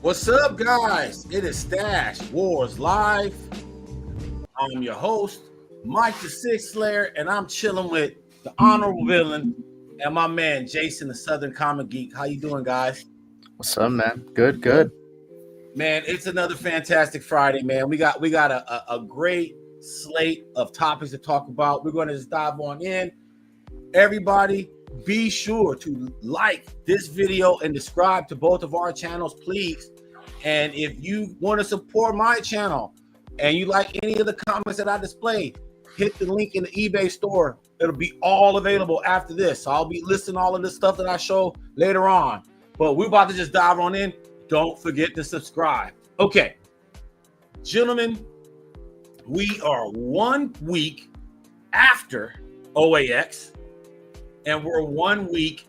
What's up, guys? It is Stash Wars Live. I'm your host, Mike the Six Slayer, and I'm chilling with the Honorable Villain and my man Jason, the Southern Comic Geek. How you doing, guys? What's up, man? Good. Man, it's another fantastic Friday, man. We got a great slate of topics to talk about. We're going to just dive on in. Everybody, be sure to like this video and subscribe to both of our channels, please. And if you want to support my channel and you like any of the comments that I display, hit the link in the eBay store. It'll be all available after this. So I'll be listing all of the stuff that I show later on. But we're about to just dive on in. Don't forget to subscribe. Okay, gentlemen, we are 1 week after OAX, and we're 1 week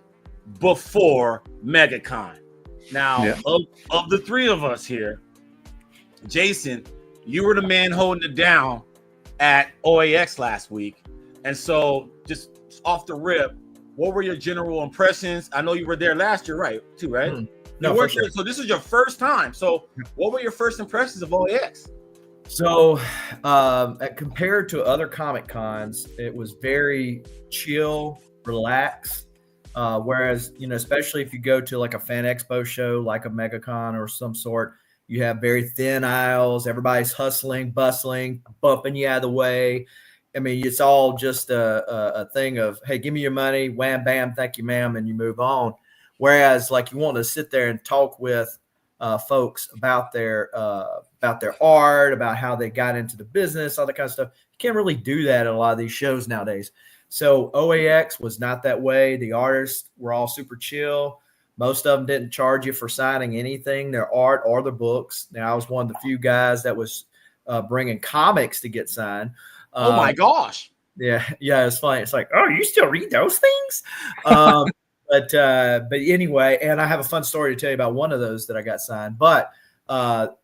before Megacon. Now, of the three of us here, Jason, you were the man holding it down at OAX last week. And so just off the rip, what were your general impressions? I know you were there last year, right? Too, right? No, for sure. So this is your first time. So what were your first impressions of OAX? So compared to other Comic Cons, it was very chill, relaxed. Whereas, especially if you go to like a fan expo show, like a Megacon or some sort, you have very thin aisles. Everybody's hustling, bustling, bumping you out of the way. I mean, it's all just a thing of, hey, give me your money, wham, bam, thank you, ma'am, and you move on. Whereas, like, you want to sit there and talk with folks about their art, about how they got into the business, all that kind of stuff. You can't really do that at a lot of these shows nowadays. So OAX was not that way. The artists were all super chill. Most of them didn't charge you for signing anything, their art or their books. Now, I was one of the few guys that was bringing comics to get signed. Oh my gosh! Yeah, it's funny. It's like, oh, you still read those things? But anyway, and I have a fun story to tell you about one of those that I got signed. But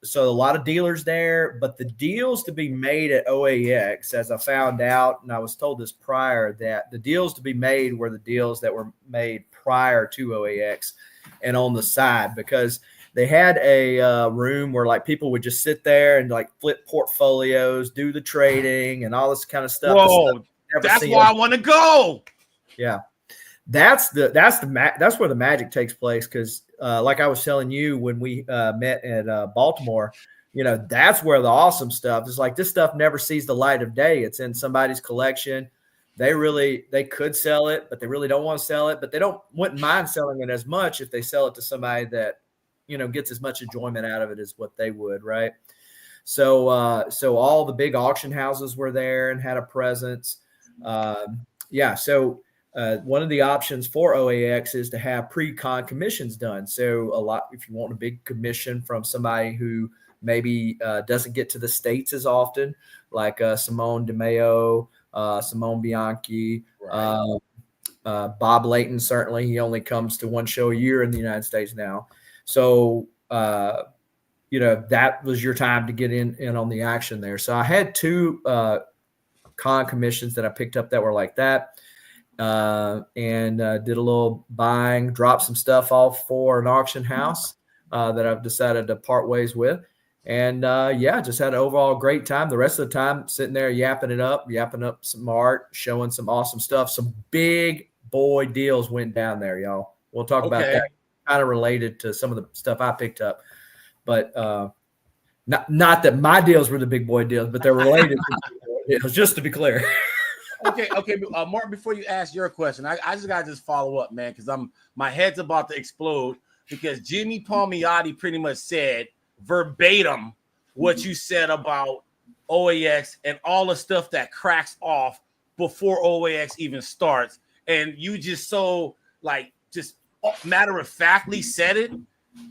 so a lot of dealers there, but the deals to be made at OAX, as I found out, and I was told this prior, that the deals to be made were the deals that were made prior to OAX and on the side, because they had a room where like people would just sit there and like flip portfolios, do the trading and all this kind of stuff. Whoa, that's why I want to go. Yeah. That's where the magic takes place, because like I was telling you when we met at Baltimore, that's where the awesome stuff is. Like, this stuff never sees the light of day. It's in somebody's collection. They could sell it, but they really don't want to sell it. But they wouldn't mind selling it as much if they sell it to somebody that gets as much enjoyment out of it as what they would, right? So all the big auction houses were there and had a presence. So. One of the options for OAX is to have pre-con commissions done. So if you want a big commission from somebody who maybe doesn't get to the States as often, like Simone DeMeo, Simone Bianchi, right. Bob Layton, certainly. He only comes to one show a year in the United States now. So, that was your time to get in on the action there. So I had two con commissions that I picked up that were like that. And did a little buying, dropped some stuff off for an auction house that I've decided to part ways with. And just had an overall great time. The rest of the time sitting there yapping up some art, showing some awesome stuff. Some big boy deals went down there, y'all. We'll talk about that. Kind of related to some of the stuff I picked up. But not that my deals were the big boy deals, but they're related to the big boy deals, just to be clear. Okay, Mark, before you ask your question, I just gotta follow up, man, because my head's about to explode, because Jimmy Palmiotti pretty much said verbatim what you said about OAX and all the stuff that cracks off before OAX even starts, and you just so just matter of factly said it,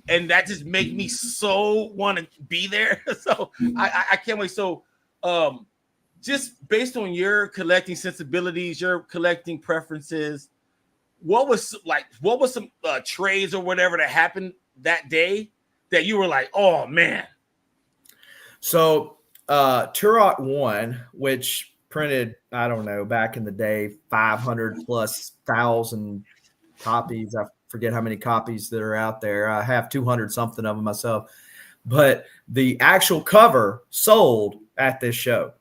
and that just makes me so want to be there. So I can't wait. So just based on your collecting sensibilities, your collecting preferences, what was some trades or whatever that happened that day that you were like, oh man? So Turok 1, which printed, I don't know, back in the day, 500 plus 1,000 copies. forget how many copies that are out there. I have 200 something of them myself, but the actual cover sold at this show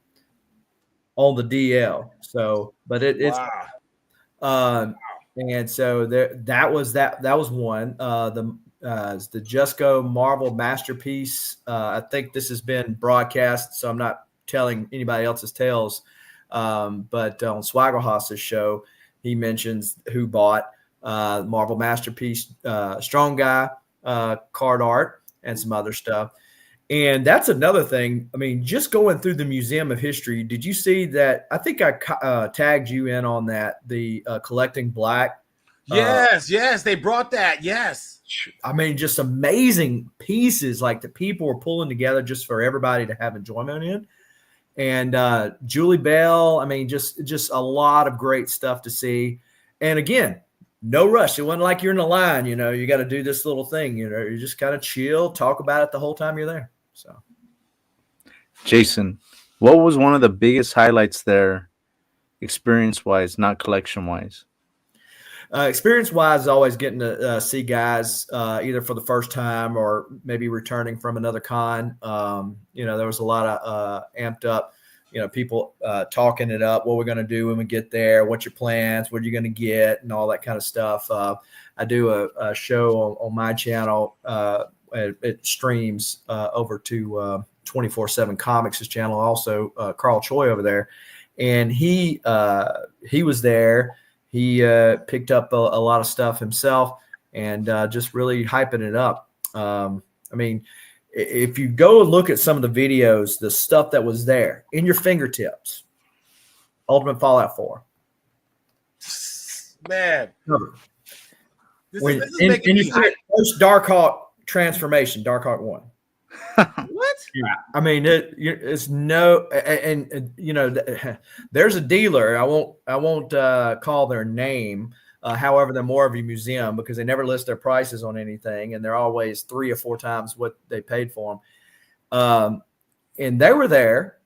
on the DL. So, but it's and so that was one. The Just Go Marvel Masterpiece. I think this has been broadcast, so I'm not telling anybody else's tales. But on Swaggerhoss's show, he mentions who bought Marvel Masterpiece, Strong Guy card art, and some other stuff. And that's another thing. I mean, just going through the Museum of History, did you see that? I think I tagged you in on that, the Collecting Black. Yes, they brought that. Yes. I mean, just amazing pieces like the people were pulling together just for everybody to have enjoyment in. And Julie Bell, I mean, just a lot of great stuff to see. And again, no rush. It wasn't like you're in a line, you got to do this little thing, you just kind of chill, talk about it the whole time you're there. So, Jason, what was one of the biggest highlights there, experience-wise, not collection-wise? Experience-wise, always getting to see guys either for the first time or maybe returning from another con. There was a lot of amped up, people talking it up, what we're going to do when we get there, what's your plans, what are you going to get, and all that kind of stuff. I do a show on my channel. It streams over to 24/7 Comics' channel, also Carl Choi over there. And he was there. He picked up a lot of stuff himself and just really hyping it up. I mean, if you go and look at some of the videos, the stuff that was there in your fingertips, Ultimate Fallout 4. Man. This is making me hype. First Darkhawk transformation, Darkhawk 1. What? Yeah. I mean, it's no, and there's a dealer. I won't call their name. However, they're more of a museum because they never list their prices on anything, and they're always 3 or 4 times what they paid for them. And they were there,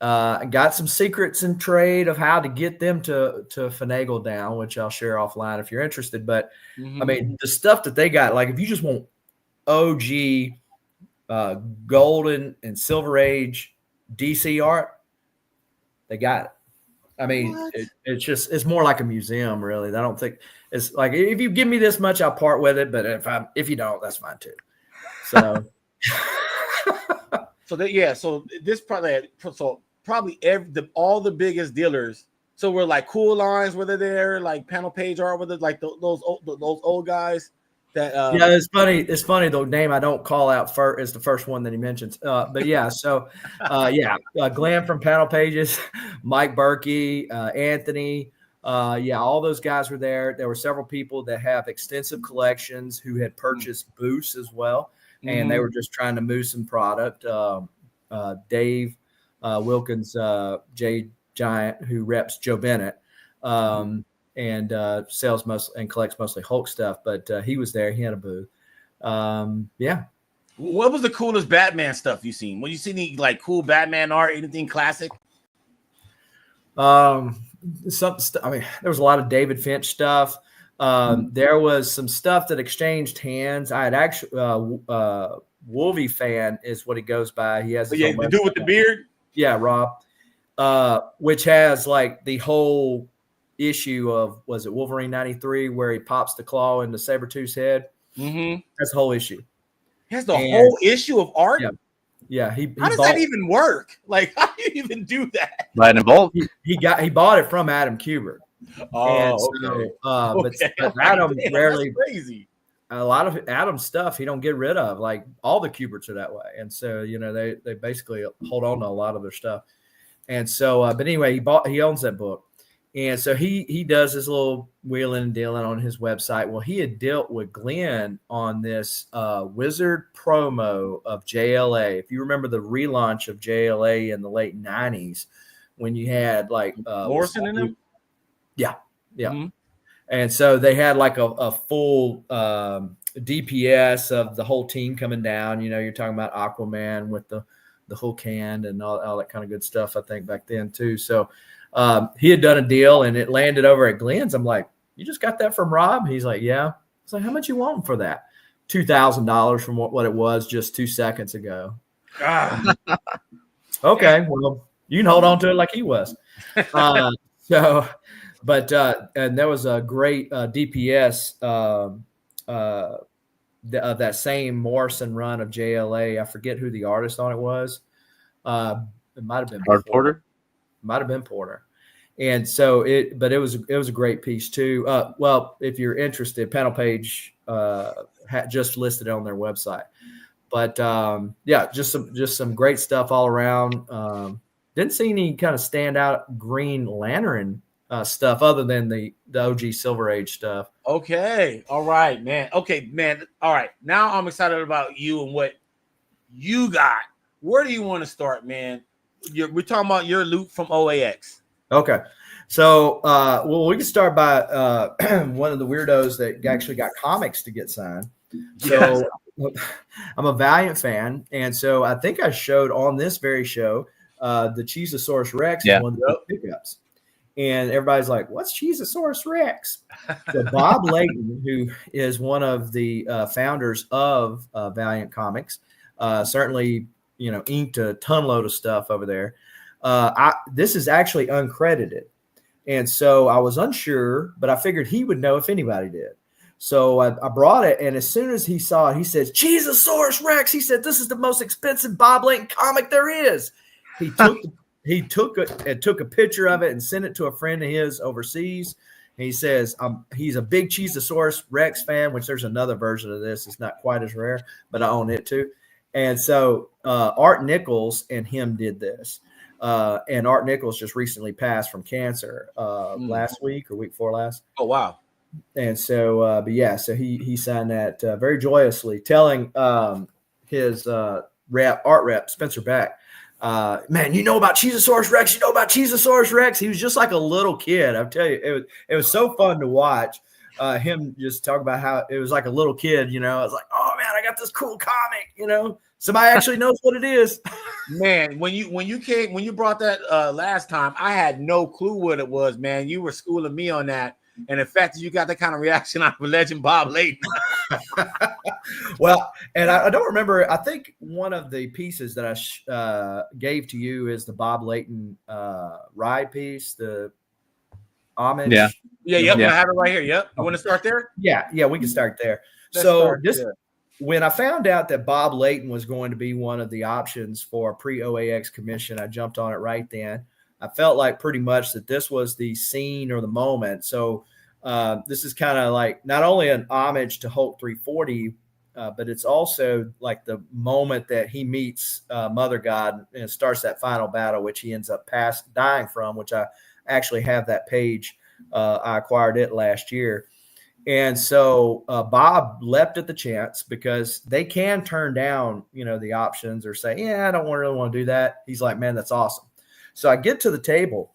and got some secrets in trade of how to get them to finagle down, which I'll share offline if you're interested. But I mean, the stuff that they got, like if you just want OG. Golden and Silver Age DC art, they got it. I mean, it's more like a museum, really. I don't think it's like if you give me this much, I'll part with it. But if you don't, that's fine too. So, so this probably all the biggest dealers. So we're like Cool Lines, were they there? Like Panel Page art, were they like those old guys? It's funny. It's funny. The name I don't call out is the first one that he mentions. But yeah, so Glenn from Panel Pages, Mike Berkey, Anthony, all those guys were there. There were several people that have extensive collections who had purchased booths as well, and they were just trying to move some product. Dave Wilkins, J Giant, who reps Joe Bennett. And sells and collects mostly Hulk stuff, but he was there. He had a booth. What was the coolest Batman stuff you seen? When you see any like cool Batman art, anything classic? I mean, there was a lot of David Finch stuff. There was some stuff that exchanged hands. I had actually Wolvie fan is what he goes by. He has the dude with the beard. Yeah, Rob. Which has like the whole issue of, was it Wolverine 93 where he pops the claw into Sabretooth's head? That's the whole issue. He has the whole issue of art? Yeah. How does that even work? Like, how do you even do that? Right in bulk. He bought it from Adam Kubert. Okay. But Adam rarely. That's crazy. A lot of Adam's stuff he don't get rid of. Like all the Kuberts are that way, and so they basically hold on to a lot of their stuff. And so, but anyway, he owns that book. And so he does his little wheeling and dealing on his website. Well, he had dealt with Glenn on this Wizard promo of JLA. If you remember the relaunch of JLA in the late 90s, when you had like Morrison in them? Yeah. And so they had like a full DPS of the whole team coming down. You're talking about Aquaman with the hook hand and all that kind of good stuff, I think, back then too. So he had done a deal and it landed over at Glenn's. I'm like, you just got that from Rob? He's like, yeah. was like, how much you want for that? $2,000 from what it was just 2 seconds ago. Ah. Okay, well, you can hold on to it like he was. And there was a great DPS that same Morrison run of JLA. I forget who the artist on it was. It might have been Porter. Might have been Porter. And so it was a great piece too. Well, if you're interested, Panel Page just listed it on their website. But just some great stuff all around. Didn't see any kind of standout Green Lantern stuff other than the OG Silver Age stuff. Okay. All right, man. Okay, man. All right. Now I'm excited about you and what you got. Where do you want to start, man? We're talking about your loot from OAX. Okay. So, we can start by one of the weirdos that actually got comics to get signed. So I'm a Valiant fan. And so I think I showed on this very show the Cheezosaurus Rex is one of the pickups. And everybody's like, what's Cheezosaurus Rex? So Bob Layton, who is one of the founders of Valiant Comics, certainly, inked a ton load of stuff over there. This is actually uncredited. And so I was unsure, but I figured he would know if anybody did. So I brought it, and as soon as he saw it, he says, Cheezosaurus Rex. He said, this is the most expensive Bob Layton comic there is. He took a picture of it and sent it to a friend of his overseas. And he says he's a big Cheezosaurus Rex fan, which there's another version of this. It's not quite as rare, but I own it too. And so Art Nichols and him did this. And Art Nichols just recently passed from cancer last week or week before last. Oh, wow. And so, so he signed that very joyously, telling his art rep, Spencer Beck, man, you know about Cheezosaurus Rex? You know about Cheezosaurus Rex? He was just like a little kid. I'll tell you, it was so fun to watch him just talk about how it was like a little kid, I was like, oh man, I got this cool comic, somebody actually knows what it is. Man, when you brought that last time, I had no clue what it was, man. You were schooling me on that. And the fact that you got that kind of reaction out of Legend Bob Layton. Well, and I don't remember. I think one of the pieces that I gave to you is the Bob Layton ride piece, the homage. Yeah. I have it right here. Yep. You want to start there? Yeah, we can start there. When I found out that Bob Layton was going to be one of the options for a pre-OAX commission, I jumped on it right then. I felt like pretty much that this was the scene or the moment. So this is kind of like not only an homage to Hulk 340, but it's also like the moment that he meets Mother God and starts that final battle, which he ends up dying from, which I actually have that page. I acquired it last year. And so Bob leapt at the chance because they can turn down, the options or say, yeah, I don't really want to do that. He's like, man, that's awesome. So I get to the table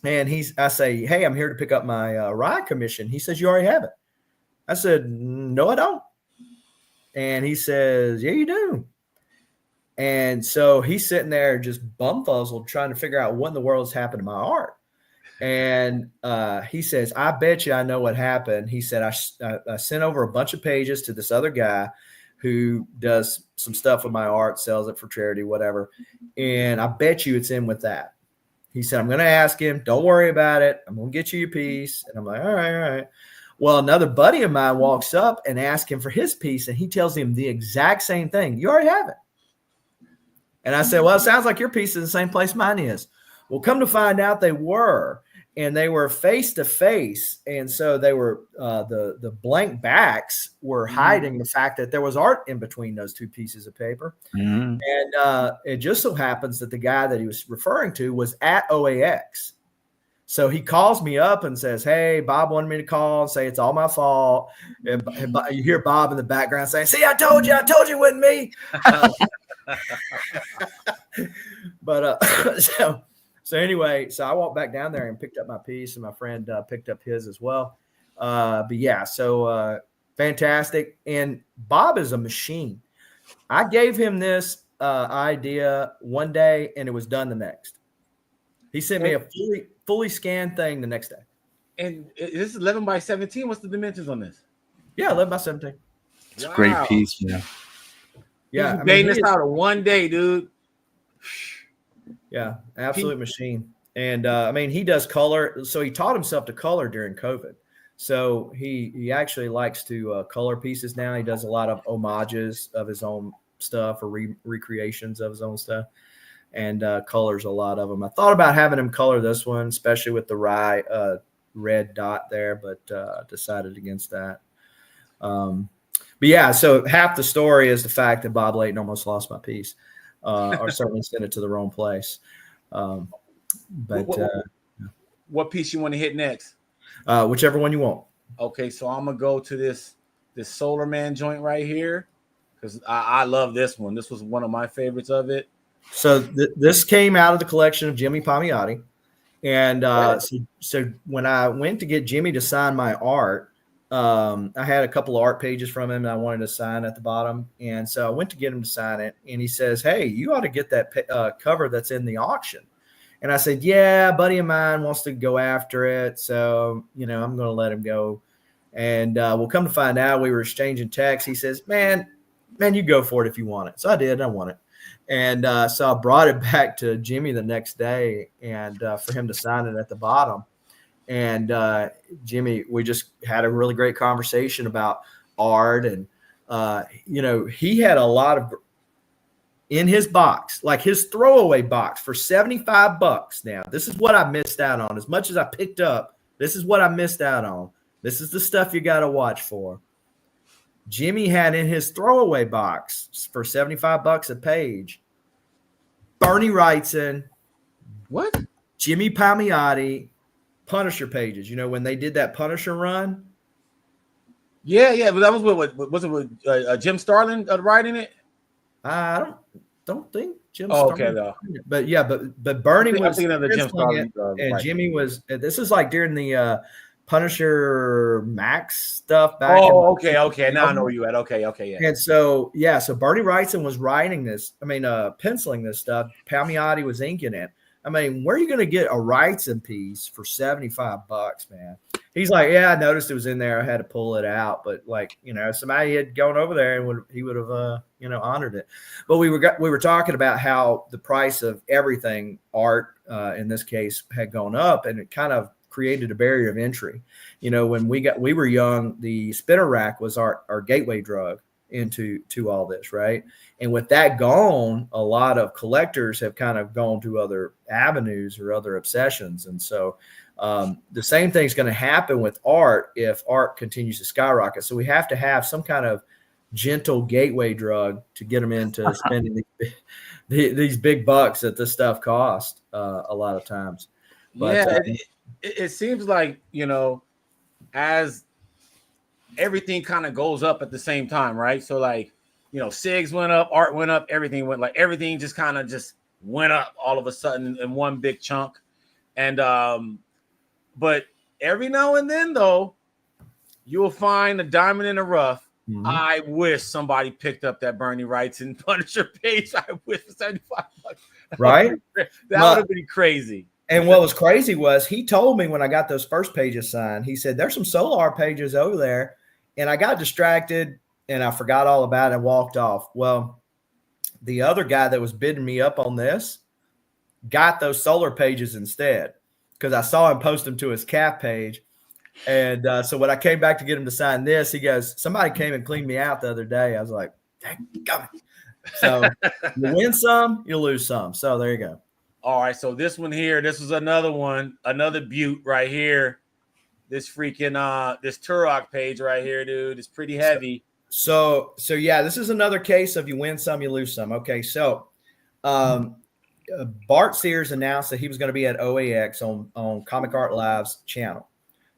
and I say, hey, I'm here to pick up my ride commission. He says, you already have it. I said, no, I don't. And he says, yeah, you do. And so he's sitting there just bumfuzzled trying to figure out what in the world has happened to my art. And he says, I bet you I know what happened. He said, I sent over a bunch of pages to this other guy who does some stuff with my art, sells it for charity, whatever. And I bet you it's in with that. He said, I'm going to ask him. Don't worry about it. I'm going to get you your piece. And I'm like, all right. Well, another buddy of mine walks up and asks him for his piece. And he tells him the exact same thing. You already have it. And I said, well, it sounds like your piece is the same place mine is. Well, come to find out they were. And they were face to face. And so they were the blank backs were hiding the fact that there was art in between those two pieces of paper. Mm-hmm. And it just so happens that the guy that he was referring to was at OAX. So he calls me up and says, hey, Bob wanted me to call and say it's all my fault. And you hear Bob in the background saying, see, I told you it wasn't me. So anyway, so I walked back down there and picked up my piece, and my friend picked up his as well. So fantastic. And Bob is a machine. I gave him this idea one day, and it was done the next. He sent me a fully scanned thing the next day. And this is 11 by 17. What's the dimensions on this? Yeah, 11 by 17. It's a great piece, man. Yeah, He's made this out of one day, dude. Yeah, absolute machine. And I mean, he does color. So he taught himself to color during COVID. So he actually likes to color pieces now. He does a lot of homages of his own stuff or recreations of his own stuff, and colors a lot of them. I thought about having him color this one, especially with the rye red dot there, but decided against that. But yeah, so half the story is the fact that Bob Layton almost lost my piece, or certainly sent it to the wrong place. What piece you want to hit next? Whichever one you want. Okay, so I'm gonna go to this Solar Man joint right here because I love this one. This was one of my favorites of it. So this came out of the collection of Jimmy Palmiotti, and so when I went to get Jimmy to sign my art, I had a couple of art pages from him, and I wanted to sign at the bottom, and so I went to get him to sign it, and he says, "Hey, you ought to get that cover that's in the auction." And I said, yeah, a buddy of mine wants to go after it. So, I'm going to let him go. And we'll come to find out we were exchanging texts. He says, man, you go for it if you want it. So I did. I won it. And so I brought it back to Jimmy the next day and for him to sign it at the bottom. And Jimmy, we just had a really great conversation about art. And, he had a lot of in his box, like his throwaway box for $75. Now, this is what I missed out on. As much as I picked up, this is what I missed out on. This is the stuff you got to watch for. Jimmy had in his throwaway box for $75 a page, Bernie Wrightson, what? Jimmy Palmiotti, Punisher pages. When they did that Punisher run? Yeah, but that was was it with Jim Starlin writing it? I don't think Jim. Okay, though. But yeah, but Bernie was thinking of the Jim Starlin, and Jimmy was. This is like during the Punisher Max stuff back. Okay. Now I know where you at. Okay, yeah. And so Bernie Wrightson was writing this. I mean, penciling this stuff. Palmiotti was inking it. I mean, where are you going to get a Wrightson piece for $75, man? He's like, yeah, I noticed it was in there. I had to pull it out, but somebody had gone over there and he would have, honored it. But we were talking about how the price of everything, art in this case, had gone up, and it kind of created a barrier of entry. When we were young, the spinner rack was our gateway drug into all this, right? And with that gone, a lot of collectors have kind of gone to other avenues or other obsessions, and so the same thing's going to happen with art if art continues to skyrocket. So we have to have some kind of gentle gateway drug to get them into spending these big bucks that this stuff costs a lot of times. But, it seems like, as everything kind of goes up at the same time, right? So like, SIGs went up, art went up, everything went, like everything just kind of just went up all of a sudden in one big chunk. And but every now and then, though, you'll find a diamond in the rough. Mm-hmm. I wish somebody picked up that Bernie Wrightson Punisher page. I wish for $75. Right? That would have been crazy. And what was crazy was he told me when I got those first pages signed, he said, there's some Solar pages over there. And I got distracted and I forgot all about it and walked off. Well, the other guy that was bidding me up on this got those Solar pages instead, because I saw him post them to his calf page. And so when I came back to get him to sign this, he goes, somebody came and cleaned me out the other day. I was like, dang, got me. So you win some, you lose some. So there you go. All right. So this one here, this is another one, another beaut right here. This freaking this Turok page right here, dude, is pretty heavy. So yeah, this is another case of you win some, you lose some. Okay. So Bart Sears announced that he was going to be at OAX on Comic Art Live's channel.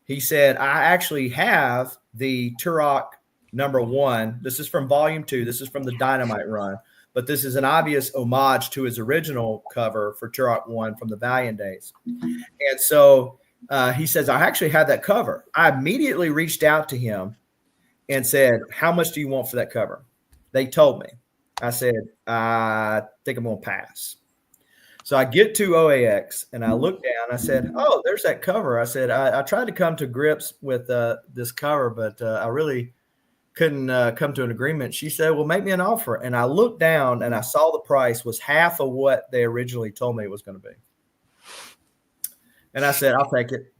He said, I actually have the Turok #1. This is from volume 2. This is from the Dynamite run, but this is an obvious homage to his original cover for Turok 1 from the Valiant days. And so he says, I actually had that cover. I immediately reached out to him and said, how much do you want for that cover? They told me. I said, I think I'm going to pass. So I get to OAX and I look down. I said, there's that cover. I said, I tried to come to grips with this cover, but I really couldn't come to an agreement. She said, well, make me an offer. And I looked down and I saw the price was half of what they originally told me it was going to be. And I said, I'll take it.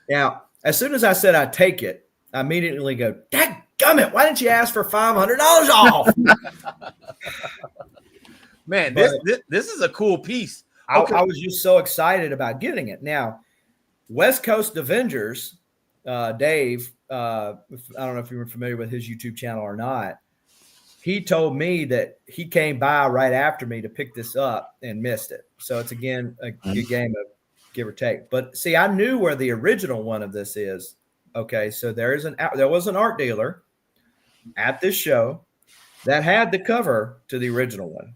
Now, as soon as I said I'd take it, I immediately go, dadgummit, why didn't you ask for $500 off? Man, this is a cool piece. Okay. I was just so excited about getting it. Now, West Coast Avengers, Dave, I don't know if you were familiar with his YouTube channel or not. He told me that he came by right after me to pick this up and missed it. So it's, again, a good game of give or take. But see, I knew where the original one of this is. Okay, so there was an art dealer at this show that had the cover to the original one.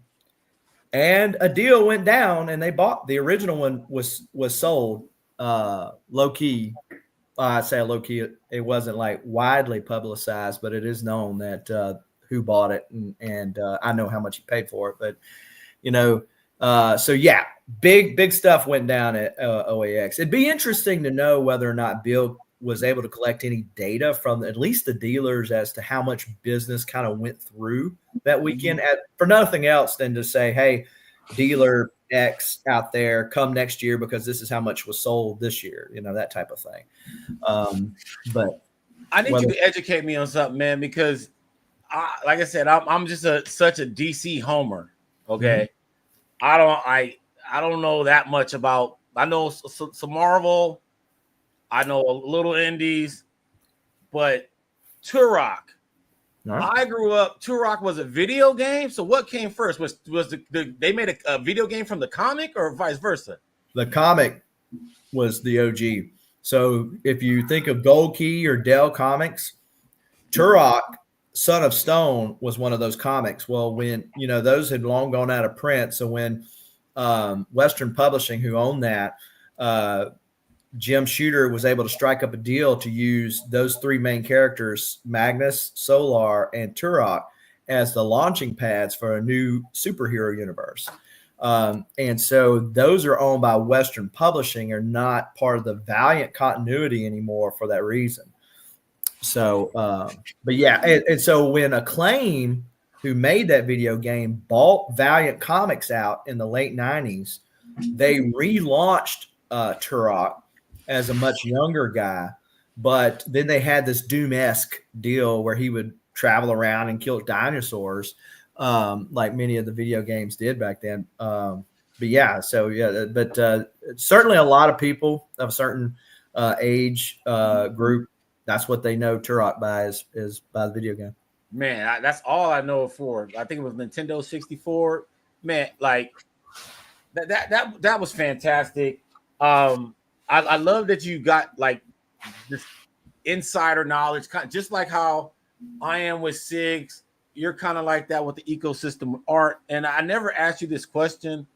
And a deal went down and they bought the original one was sold low key. I say low key, it wasn't like widely publicized, but it is known that who bought it and I know how much he paid for it. But so yeah, big stuff went down at OAX. It'd be interesting to know whether or not Bill was able to collect any data from at least the dealers as to how much business kind of went through that weekend, for nothing else than to say, hey, dealer X out there, come next year because this is how much was sold this year, that type of thing. But I need you to educate me on something, man, because like I said, I'm just such a DC homer. Okay. Mm-hmm. I don't know that much about, I know some Marvel, I know a little indies, but Turok. I grew up. Turok was a video game. So what came first? Was they made a video game from the comic, or vice versa? The comic was the OG. So if you think of Gold Key or Dell Comics, Turok, Son of Stone was one of those comics. Well, when those had long gone out of print, so when Western Publishing, who owned that, Jim Shooter was able to strike up a deal to use those three main characters, Magnus, Solar, and Turok, as the launching pads for a new superhero universe. And so those are owned by Western Publishing, are not part of the Valiant continuity anymore for that reason. So, but yeah. And so when Acclaim, who made that video game, bought Valiant Comics out in the late 90s, they relaunched Turok as a much younger guy, but then they had this Doom-esque deal where he would travel around and kill dinosaurs, like many of the video games did back then. But certainly a lot of people of a certain age group, that's what they know Turok by is by the video game. Man, that's all I know it for. I think it was Nintendo 64. Man, like that was fantastic. I love that you got like this insider knowledge, kind of just like how I am with SIGs. You're kind of like that with the ecosystem of art. And I never asked you this question.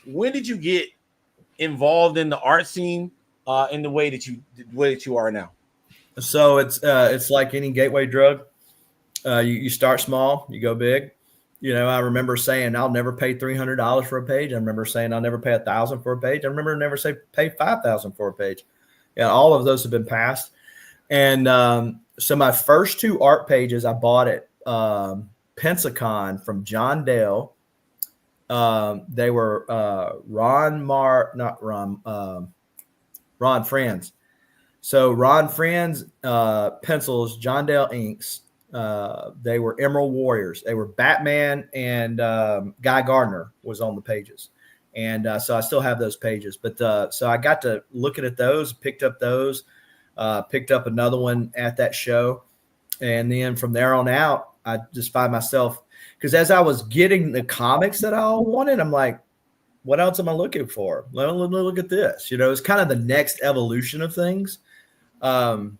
When did you get involved in the art scene in the way that you are now? So it's like any gateway drug. You start small, you go big. I remember saying I'll never pay $300 for a page. I remember saying I'll never pay $1,000 for a page. I remember never pay $5,000 for a page. Yeah, all of those have been passed. And so my first two art pages I bought at Pensacon from John Dale. They were Ron Friends. So Ron Friends pencils, John Dale inks. They were Emerald Warriors. They were Batman, and Guy Gardner was on the pages. And so I still have those pages. But so I got to looking at those, picked up those, picked up another one at that show. And then from there on out, I just find myself, because as I was getting the comics that I all wanted, I'm like, what else am I looking for? Let me look at this. It's kind of the next evolution of things. And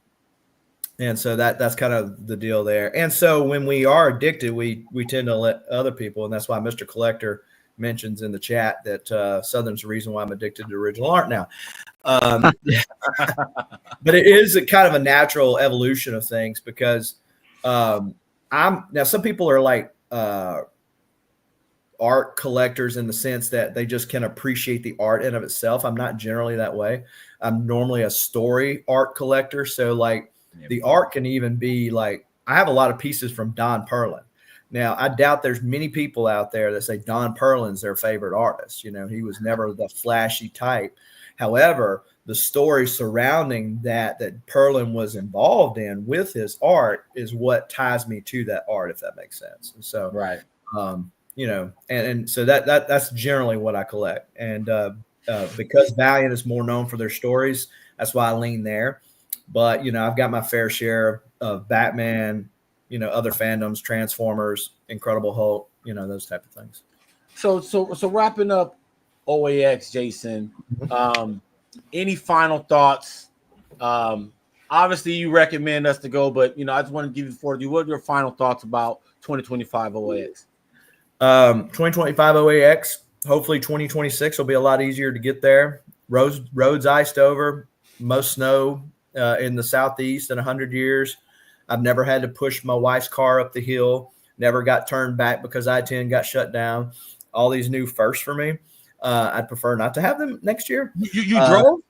so that's kind of the deal there. And so when we are addicted, we tend to let other people, and that's why Mr. Collector mentions in the chat that Southern's the reason why I'm addicted to original art now. But it is a kind of a natural evolution of things, because now some people are like art collectors in the sense that they just can appreciate the art in of itself. I'm not generally that way. I'm normally a story art collector. So like the art can even be like I have a lot of pieces from Don Perlin. Now, I doubt there's many people out there that say Don Perlin's their favorite artist. You know, he was never the flashy type. However, the story surrounding that Perlin was involved in with his art is what ties me to that art, if that makes sense. And so, Right. you know, and so that's generally what I collect. And because Valiant is more known for their stories, that's why I lean there. But, you know, I've got my fair share of Batman, you know, other fandoms, Transformers, Incredible Hulk, you know, those type of things. So wrapping up OAX, Jason, any final thoughts? Obviously you recommend us to go, but you know, I just want to give you the floor. What are your final thoughts about 2025 OAX? 2025 OAX, hopefully 2026 will be a lot easier to get there. Roads iced over, most snow in the Southeast in 100 years. I've never had to push my wife's car up the hill, never got turned back because I-10 got shut down. All these new firsts for me. I'd prefer not to have them next year. You drove?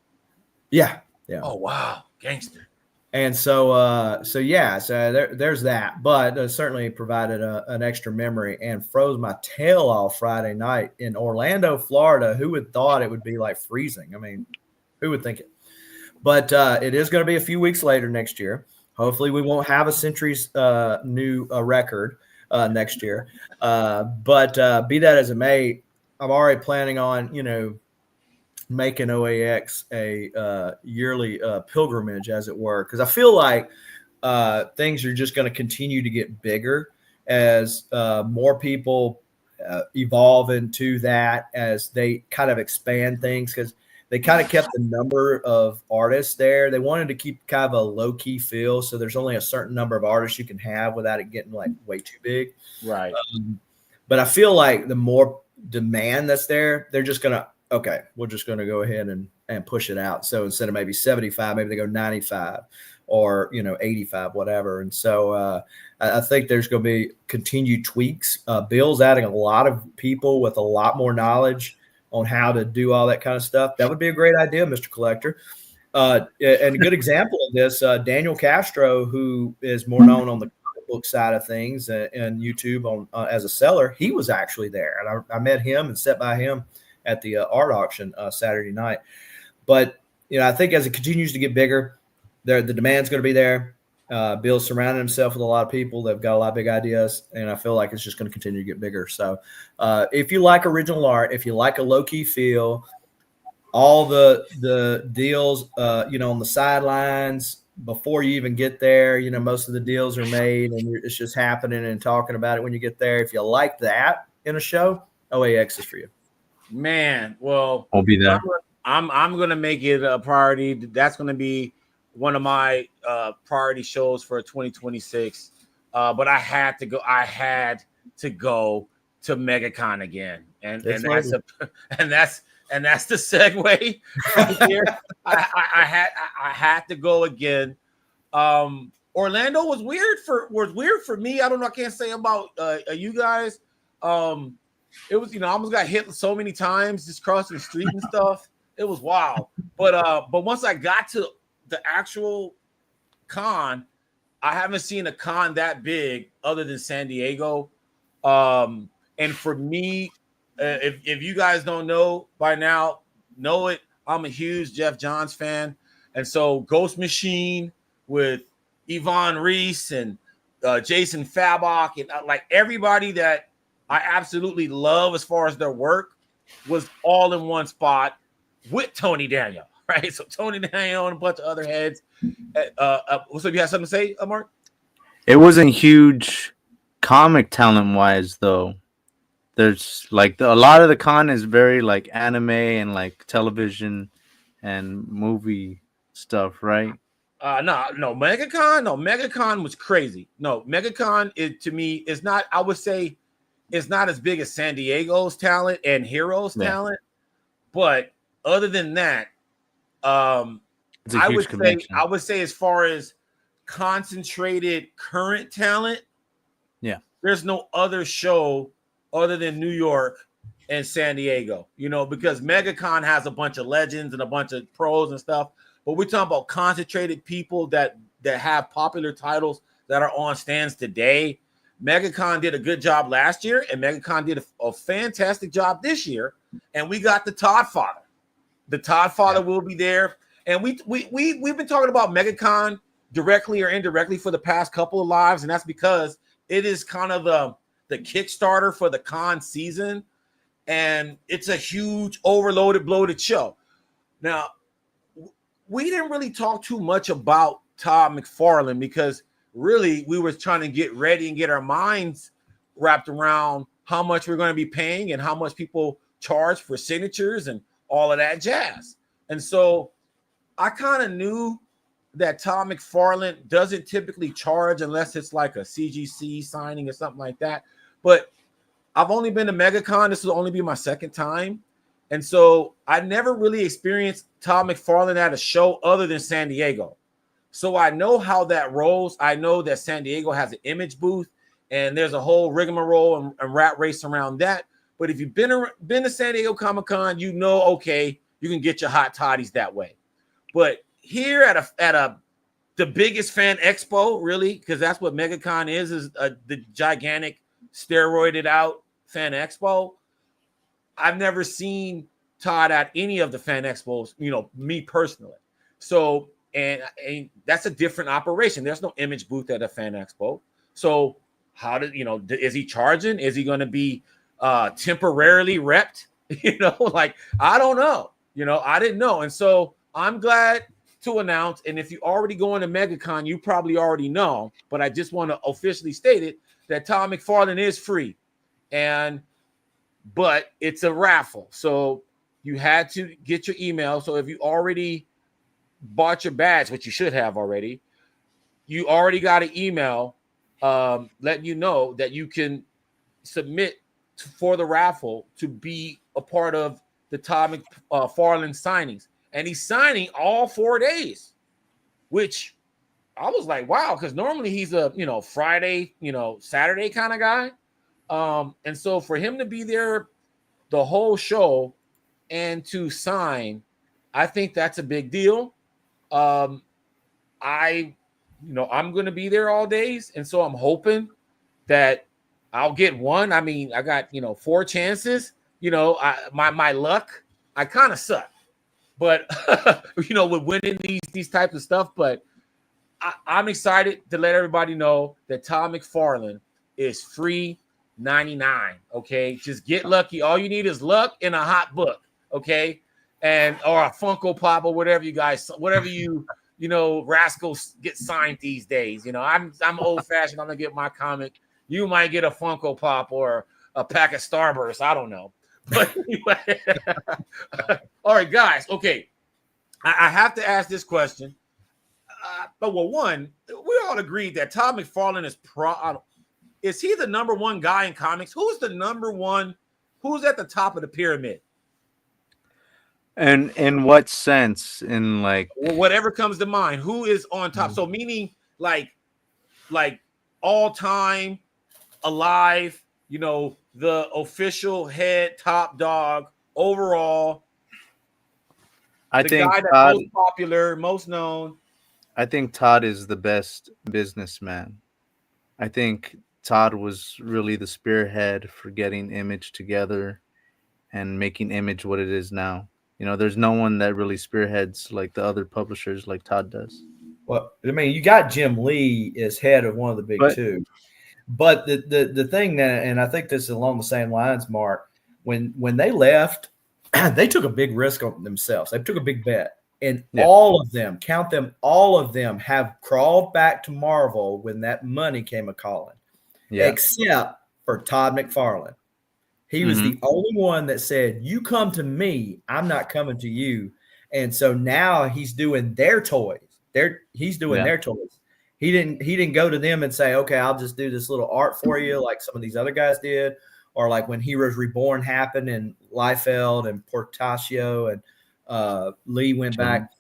Yeah. Oh, wow. Gangster. And so there's that. But certainly provided an extra memory and froze my tail off Friday night in Orlando, Florida. Who would thought it would be like freezing? I mean, who would think it? But it is going to be a few weeks later next year. Hopefully we won't have a Century's new record next year. But be that as it may, I'm already planning on, you know, making OAX a yearly pilgrimage, as it were, because I feel like things are just going to continue to get bigger as more people evolve into that, as they kind of expand things, because they kind of kept the number of artists there. They wanted to keep kind of a low-key feel, so there's only a certain number of artists you can have without it getting like way too big. Right. But I feel like the more demand that's there, they're just going to, okay, we're just going to go ahead and push it out. So instead of maybe 75, maybe they go 95 or, you know, 85, whatever. And so I think there's going to be continued tweaks. Bill's adding a lot of people with a lot more knowledge on how to do all that kind of stuff. That would be a great idea, Mr. Collector. And a good example of this, Daniel Castro, who is more known on the comic book side of things and YouTube on as a seller, he was actually there. And I met him and sat by him at the art auction Saturday night. But, you know, I think as it continues to get bigger, the demand's going to be there. Bill's surrounding himself with a lot of people that have got a lot of big ideas, and I feel like it's just going to continue to get bigger. So if you like original art, if you like a low-key feel, all the deals, you know, on the sidelines before you even get there, you know, most of the deals are made and it's just happening and talking about it when you get there. If you like that in a show, OAX is for you. Man, well, I'll be there. I'm gonna make it a priority. That's gonna be one of my priority shows for 2026. But I had to go. I had to go to Megacon again, and that's the segue right here. I had to go again. Orlando was weird for me. I don't know. I can't say about you guys. It was, you know, I almost got hit so many times just crossing the street and stuff. It was wild. But once I got to the actual con, I haven't seen a con that big other than San Diego. And for me, if you guys don't know by now, know it. I'm a huge Jeff Johns fan. And so Ghost Machine with Yvonne Reese and Jason Fabok and like everybody that I absolutely love as far as their work was all in one spot with Tony Daniel, right? So Tony Daniel and a bunch of other heads. So you have something to say, Mark? It wasn't huge comic talent wise though. There's like a lot of the con is very like anime and like television and movie stuff, right? No, Megacon was crazy. No, Megacon to me is not, I would say it's not as big as San Diego's talent and Heroes talent, but other than that, I would say as far as concentrated current talent, there's no other show other than New York and San Diego, you know, because Megacon has a bunch of legends and a bunch of pros and stuff, but we're talking about concentrated people that have popular titles that are on stands today. Megacon did a good job last year, and Megacon did a fantastic job this year. And we got the Todd Father. The Todd Father will be there. And we've been talking about Megacon directly or indirectly for the past couple of lives, and that's because it is kind of the Kickstarter for the con season, and it's a huge overloaded, bloated show. Now, we didn't really talk too much about Todd McFarlane because really we were trying to get ready and get our minds wrapped around how much we're going to be paying and how much people charge for signatures and all of that jazz. And so I kind of knew that Todd McFarlane doesn't typically charge unless it's like a CGC signing or something like that. But I've only been to Megacon. This will only be my second time. And so I never really experienced Todd McFarlane at a show other than San Diego. So I know how that rolls. I know that San Diego has an image booth and there's a whole rigmarole and rat race around that. But if you've been to San Diego Comic-Con, you know, okay, you can get your hot toddies that way. But here at the biggest fan expo, really, because that's what Megacon is the gigantic steroided out fan expo. I've never seen Todd at any of the fan expos, you know, me personally. So, and that's a different operation. There's no image booth at a fan expo. So how did, you know, is he charging? Is he going to be temporarily repped? You know, like, I don't know. You know, I didn't know. And so I'm glad to announce, and if you already go into Megacon, you probably already know, but I just want to officially state it, that Todd McFarlane is free. But it's a raffle. So you had to get your email. So if you already bought your badge, which you should have already, you already got an email letting you know that you can submit for the raffle to be a part of the Todd McFarlane signings. And he's signing all 4 days, which I was like, wow, because normally he's a, you know, Friday, you know, Saturday kind of guy. And so for him to be there the whole show and to sign, I think that's a big deal. I'm going to be there all days. And so I'm hoping that I'll get one. I mean, I got, you know, 4 chances, you know, my luck, I kind of suck, but you know, with winning these types of stuff, but I'm excited to let everybody know that Todd McFarlane is free 99. Okay. Just get lucky. All you need is luck and a hot book. Okay. And, or a Funko Pop or whatever you know, rascals get signed these days. You know, I'm old fashioned. I'm going to get my comic. You might get a Funko Pop or a pack of Starburst. I don't know. But anyway. All right, guys. Okay. I have to ask this question. But one, we all agreed that Todd McFarlane is he the number one guy in comics? Who's the number one? Who's at the top of the pyramid? And in what sense? In like whatever comes to mind. Who is on top? Mm-hmm. So meaning like all time, alive. You know, the official head top dog overall. I think guy that's Todd, most popular, most known. I think Todd is the best businessman. I think Todd was really the spearhead for getting Image together and making Image what it is now. You know, there's no one that really spearheads like the other publishers like Todd does. Well, I mean, you got Jim Lee as head of one of the big two. But the thing that, and I think this is along the same lines, Mark, when they left, they took a big risk on themselves. They took a big bet. And all of them, count them, all of them have crawled back to Marvel when that money came a-calling, except for Todd McFarlane. He was the only one that said, you come to me, I'm not coming to you. And so now he's doing their toys. He's doing their toys. He didn't go to them and say, okay, I'll just do this little art for you like some of these other guys did, or like when Heroes Reborn happened and Liefeld and Portacio and Lee went back.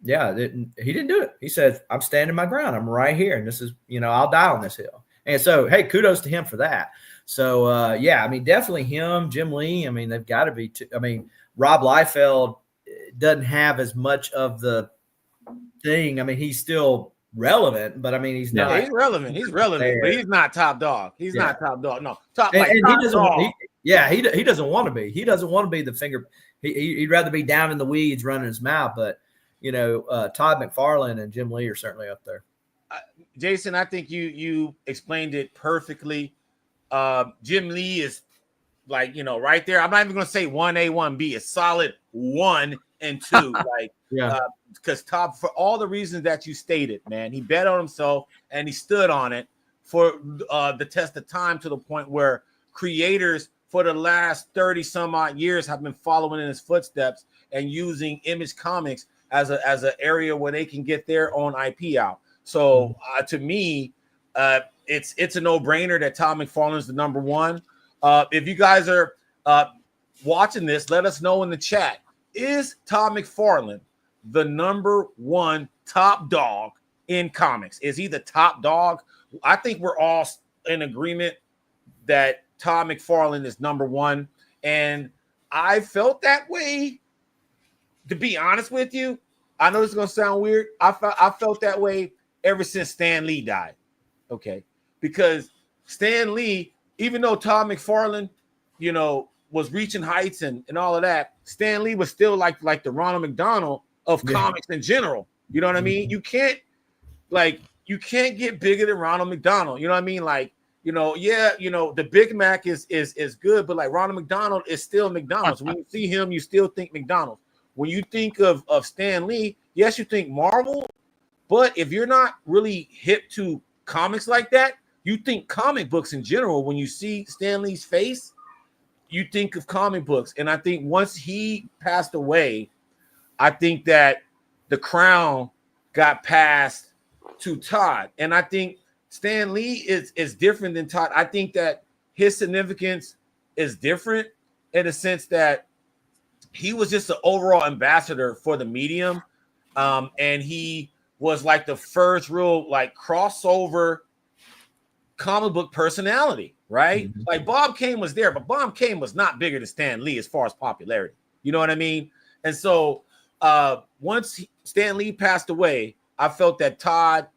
Yeah, he didn't do it. He said, I'm standing my ground. I'm right here. And this is, you know, I'll die on this hill. And so, hey, kudos to him for that. So, I mean, definitely him, Jim Lee. I mean, they've got to be I mean, Rob Liefeld doesn't have as much of the thing. I mean, he's still relevant, but I mean, he's Yeah, not. he's relevant. He's relevant, but he's not top dog. He's not top dog. No, top and top he doesn't. dog. He doesn't want to be. He doesn't want to be the finger. He'd rather be down in the weeds running his mouth. But Todd McFarlane and Jim Lee are certainly up there. Jason, I think you explained it perfectly. Jim Lee is like right there. I'm not even going to say 1A, 1B. It's solid 1 and 2. Like because Todd, for all the reasons that you stated, man, he bet on himself and he stood on it for the test of time to the point where creators for the last 30 some odd years have been following in his footsteps and using Image Comics as an area where they can get their own IP out. So to me, it's a no-brainer that Todd McFarlane is the number one. If you guys are watching this, let us know in the chat. Is Todd McFarlane the number one top dog in comics? Is he the top dog? I think we're all in agreement that Todd McFarlane is number one. And I felt that way, to be honest with you. I know this is going to sound weird. I felt that way ever since Stan Lee died. Okay. Because Stan Lee, even though Todd McFarlane, was reaching heights and all of that, Stan Lee was still like the Ronald McDonald of comics in general. You know what I mean? You can't get bigger than Ronald McDonald. You know what I mean? Like, the Big Mac is good, but like Ronald McDonald is still McDonald's. When you see him, you still think McDonald's. When you think of Stan Lee, yes, you think Marvel, but if you're not really hip to comics like that, you think comic books in general. When you see Stan Lee's face, you think of comic books. And I think once he passed away, I think that the crown got passed to Todd. And I think Stan Lee is different than Todd. I think that his significance is different in the sense that he was just an overall ambassador for the medium. And he was like the first real like crossover comic book personality, right? Mm-hmm. Like Bob Kane was there, but Bob Kane was not bigger than Stan Lee as far as popularity. You know what I mean? And so once Stan Lee passed away, I felt that Todd,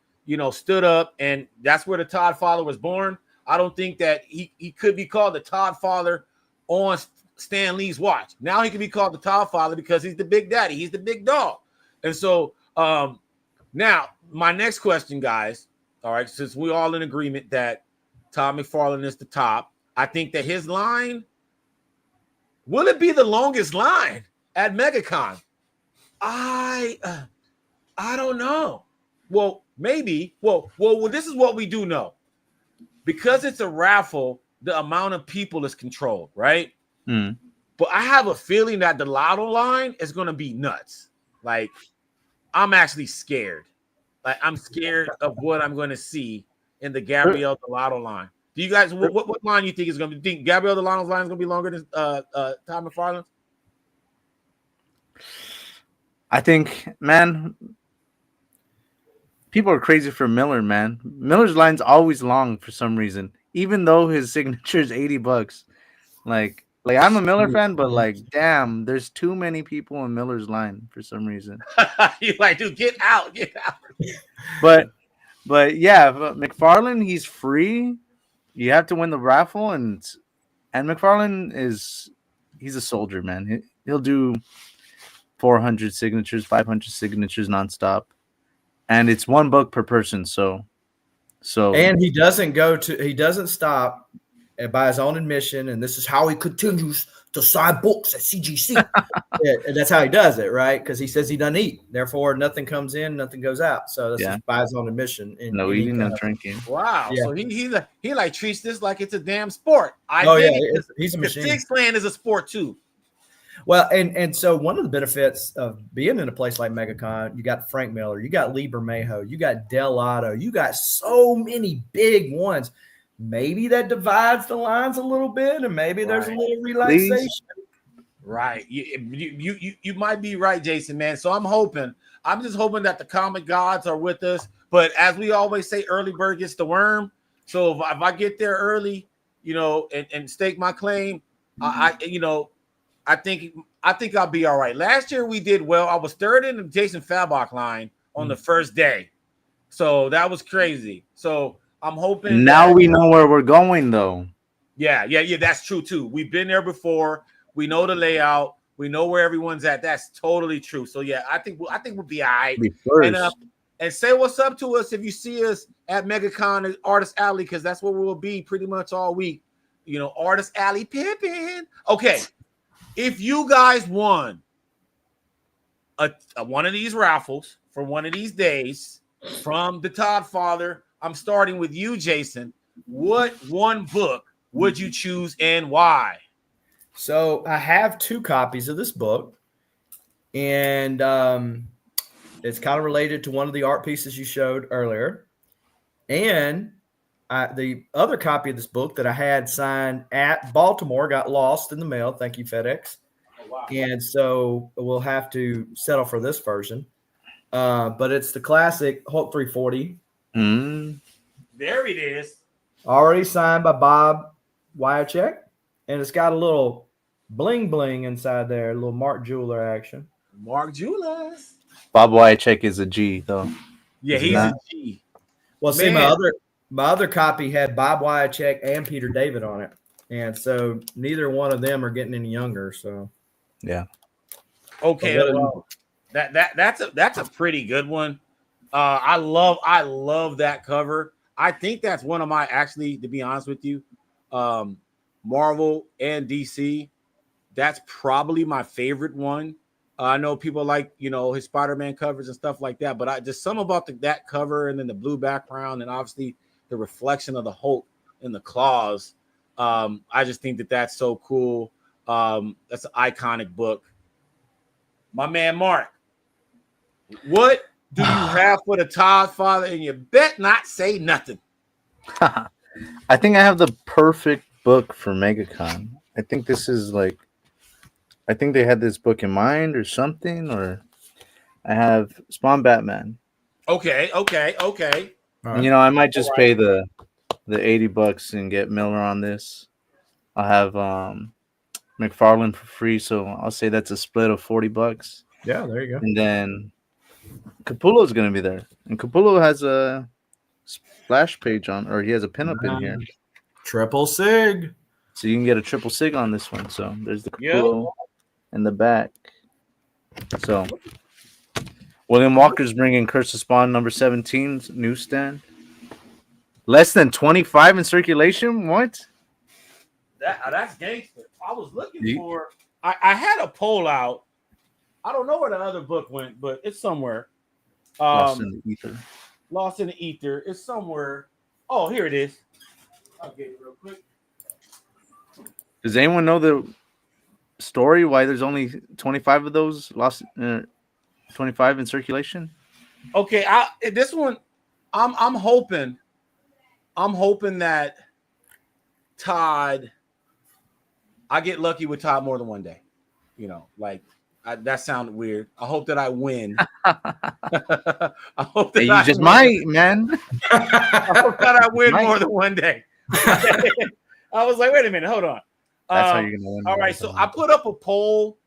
stood up, and that's where the Todd father was born. I don't think that he could be called the Todd father on Stan Lee's watch. Now he can be called the Todd father because he's the big daddy. He's the big dog. And so now my next question, guys, all right, since we're all in agreement that Todd McFarlane is the top, I think that his line, will it be the longest line at Megacon? I don't know. Well, maybe. Well, this is what we do know. Because it's a raffle, the amount of people is controlled, right? Mm. But I have a feeling that the lotto line is going to be nuts. Like, I'm actually scared. Like, I'm scared of what I'm going to see in the Gabrielle Delato line. Do you guys, what line do you think is going to be? Do you think Gabrielle Delato's line is going to be longer than Todd McFarlane's? I think, man, people are crazy for Miller, man. Miller's line's always long for some reason, even though his signature is $80. Like I'm a Miller fan, but like, damn, there's too many people in Miller's line for some reason. You're like, dude, get out. But yeah, McFarlane, he's free. You have to win the raffle, and McFarlane he's a soldier, man. He'll do 400 signatures, 500 signatures nonstop, and it's one book per person. So, and he doesn't stop by his own admission, and this is how he continues to sign books at CGC. And that's how he does it, right? Because he says he doesn't eat, therefore nothing comes in, nothing goes out. So this is by his own admission. No eating, no drinking. Wow. Yeah. So he like treats this like it's a damn sport. He's a machine. Six-land is a sport too. Well, and so one of the benefits of being in a place like Megacon, you got Frank Miller, you got Lee Bermejo, you got Delato, you got so many big ones. Maybe that divides the lines a little bit, and maybe there's a little relaxation. Please. Right. You might be right, Jason, man. So I'm just hoping that the comic gods are with us. But as we always say, early bird gets the worm. So if I get there early, and stake my claim, I think I'll be all right. Last year we did well. I was third in the Jason Fabok line on the first day. So that was crazy. So I'm hoping Now that, we know where we're going, though. yeah, that's true too. We've been there before. We know the layout. We know where everyone's at. That's totally true. So yeah, I think we'll be all right. Be And first. and say what's up to us if you see us at Megacon and Artist Alley, because that's where we'll be pretty much all week. You know, Artist Alley pimping. Okay, if you guys won a one of these raffles for one of these days from the Todd Father, I'm starting with you, Jason. What one book would you choose and why? So I have 2 copies of this book, and it's kind of related to one of the art pieces you showed earlier. And the other copy of this book that I had signed at Baltimore got lost in the mail. Thank you, FedEx. Oh, wow. And so we'll have to settle for this version. But it's the classic Hulk 340. There it is. Already signed by Bob Wyachek. And it's got a little bling bling inside there, a little Mark Jeweler action. Mark Julas. Bob Wyachek is a G, though. Yeah, he's a G. Well, see, Man. my other copy had Bob Wyachek and Peter David on it. And so neither one of them are getting any younger. So Yeah. Okay, well, that's a pretty good one. I love that cover. I think that's one of my, actually, to be honest with you, Marvel and DC. That's probably my favorite one. I know people like, his Spider-Man covers and stuff like that, but I just something about that cover and then the blue background and obviously the reflection of the Hulk in the claws. I just think that's so cool. That's an iconic book. My man Mark, what do you have for the Todd Father? And you bet not say nothing. I think I have the perfect book for Megacon. I think this is like, I think they had this book in mind or something, or I have Spawn Batman. Okay. right. I might just pay the $80 and get Miller on this. I'll have Mcfarlane for free, so I'll say that's a split of $40. Yeah, there you go. And then Capullo's gonna be there, and Capullo has a splash page on, or he has a pinup in here, Triple Sig. so you can get a triple sig on this one. So there's the Capullo in the back. So William Walker's bringing Curse of Spawn number 17's newsstand. Less than 25 in circulation. What? That's gangster. I was looking for. I had a poll out. I don't know where the other book went, but it's somewhere. Lost in the ether. Lost in the ether. It's somewhere. Oh, here it is. I'll get it real quick. Does anyone know the story why there's only 25 of those lost? 25 in circulation. Okay, this one, I'm hoping that Todd, I get lucky with Todd more than one day. That sounded weird. I hope that I win. I hope that you just might, man. I hope that I win more than one day. I was like, wait a minute, hold on. That's how you're gonna win. All right, so I put up a poll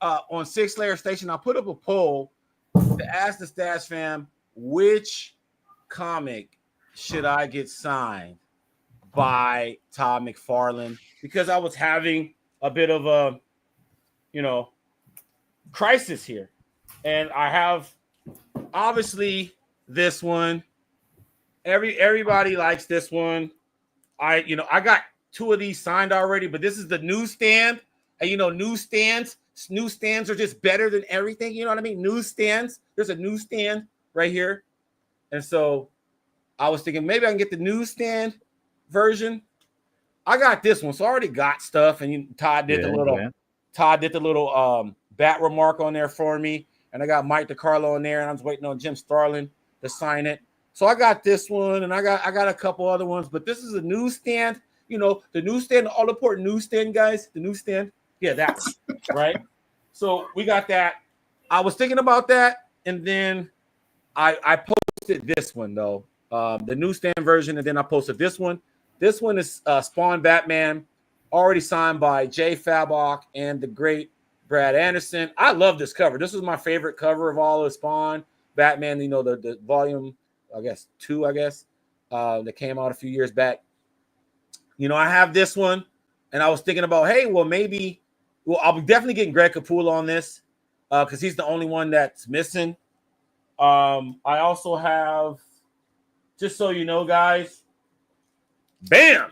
on 6 Layer Station. I put up a poll to ask the Stash fam, which comic should I get signed by Todd McFarlane? Because I was having a bit of a, crisis here. And I have obviously this one. Everybody likes this one. I got 2 of these signed already, but this is the newsstand. And newsstands are just better than everything. You know what I mean? Newsstands. There's a newsstand right here. And so I was thinking maybe I can get the newsstand version. I got this one, so I already got stuff. And Todd did the little bat remark on there for me. And I got Mike DiCarlo in there, and I was waiting on Jim Starlin to sign it. So I got this one, and I got a couple other ones, but this is a newsstand. The newsstand, the all-important newsstand, guys. The newsstand. Yeah, that one, right? So we got that. I was thinking about that, and then I posted this one, though. The newsstand version, and then I posted this one. This one is Spawn Batman, already signed by Jay Fabok and the great Brad Anderson. I love this cover. This is my favorite cover of all of Spawn Batman, the volume I guess 2, that came out a few years back. I have this one, and I was thinking about, hey, well, maybe, I'll be definitely getting Greg Capullo on this because he's the only one that's missing. I also have, just so you know, guys, bam!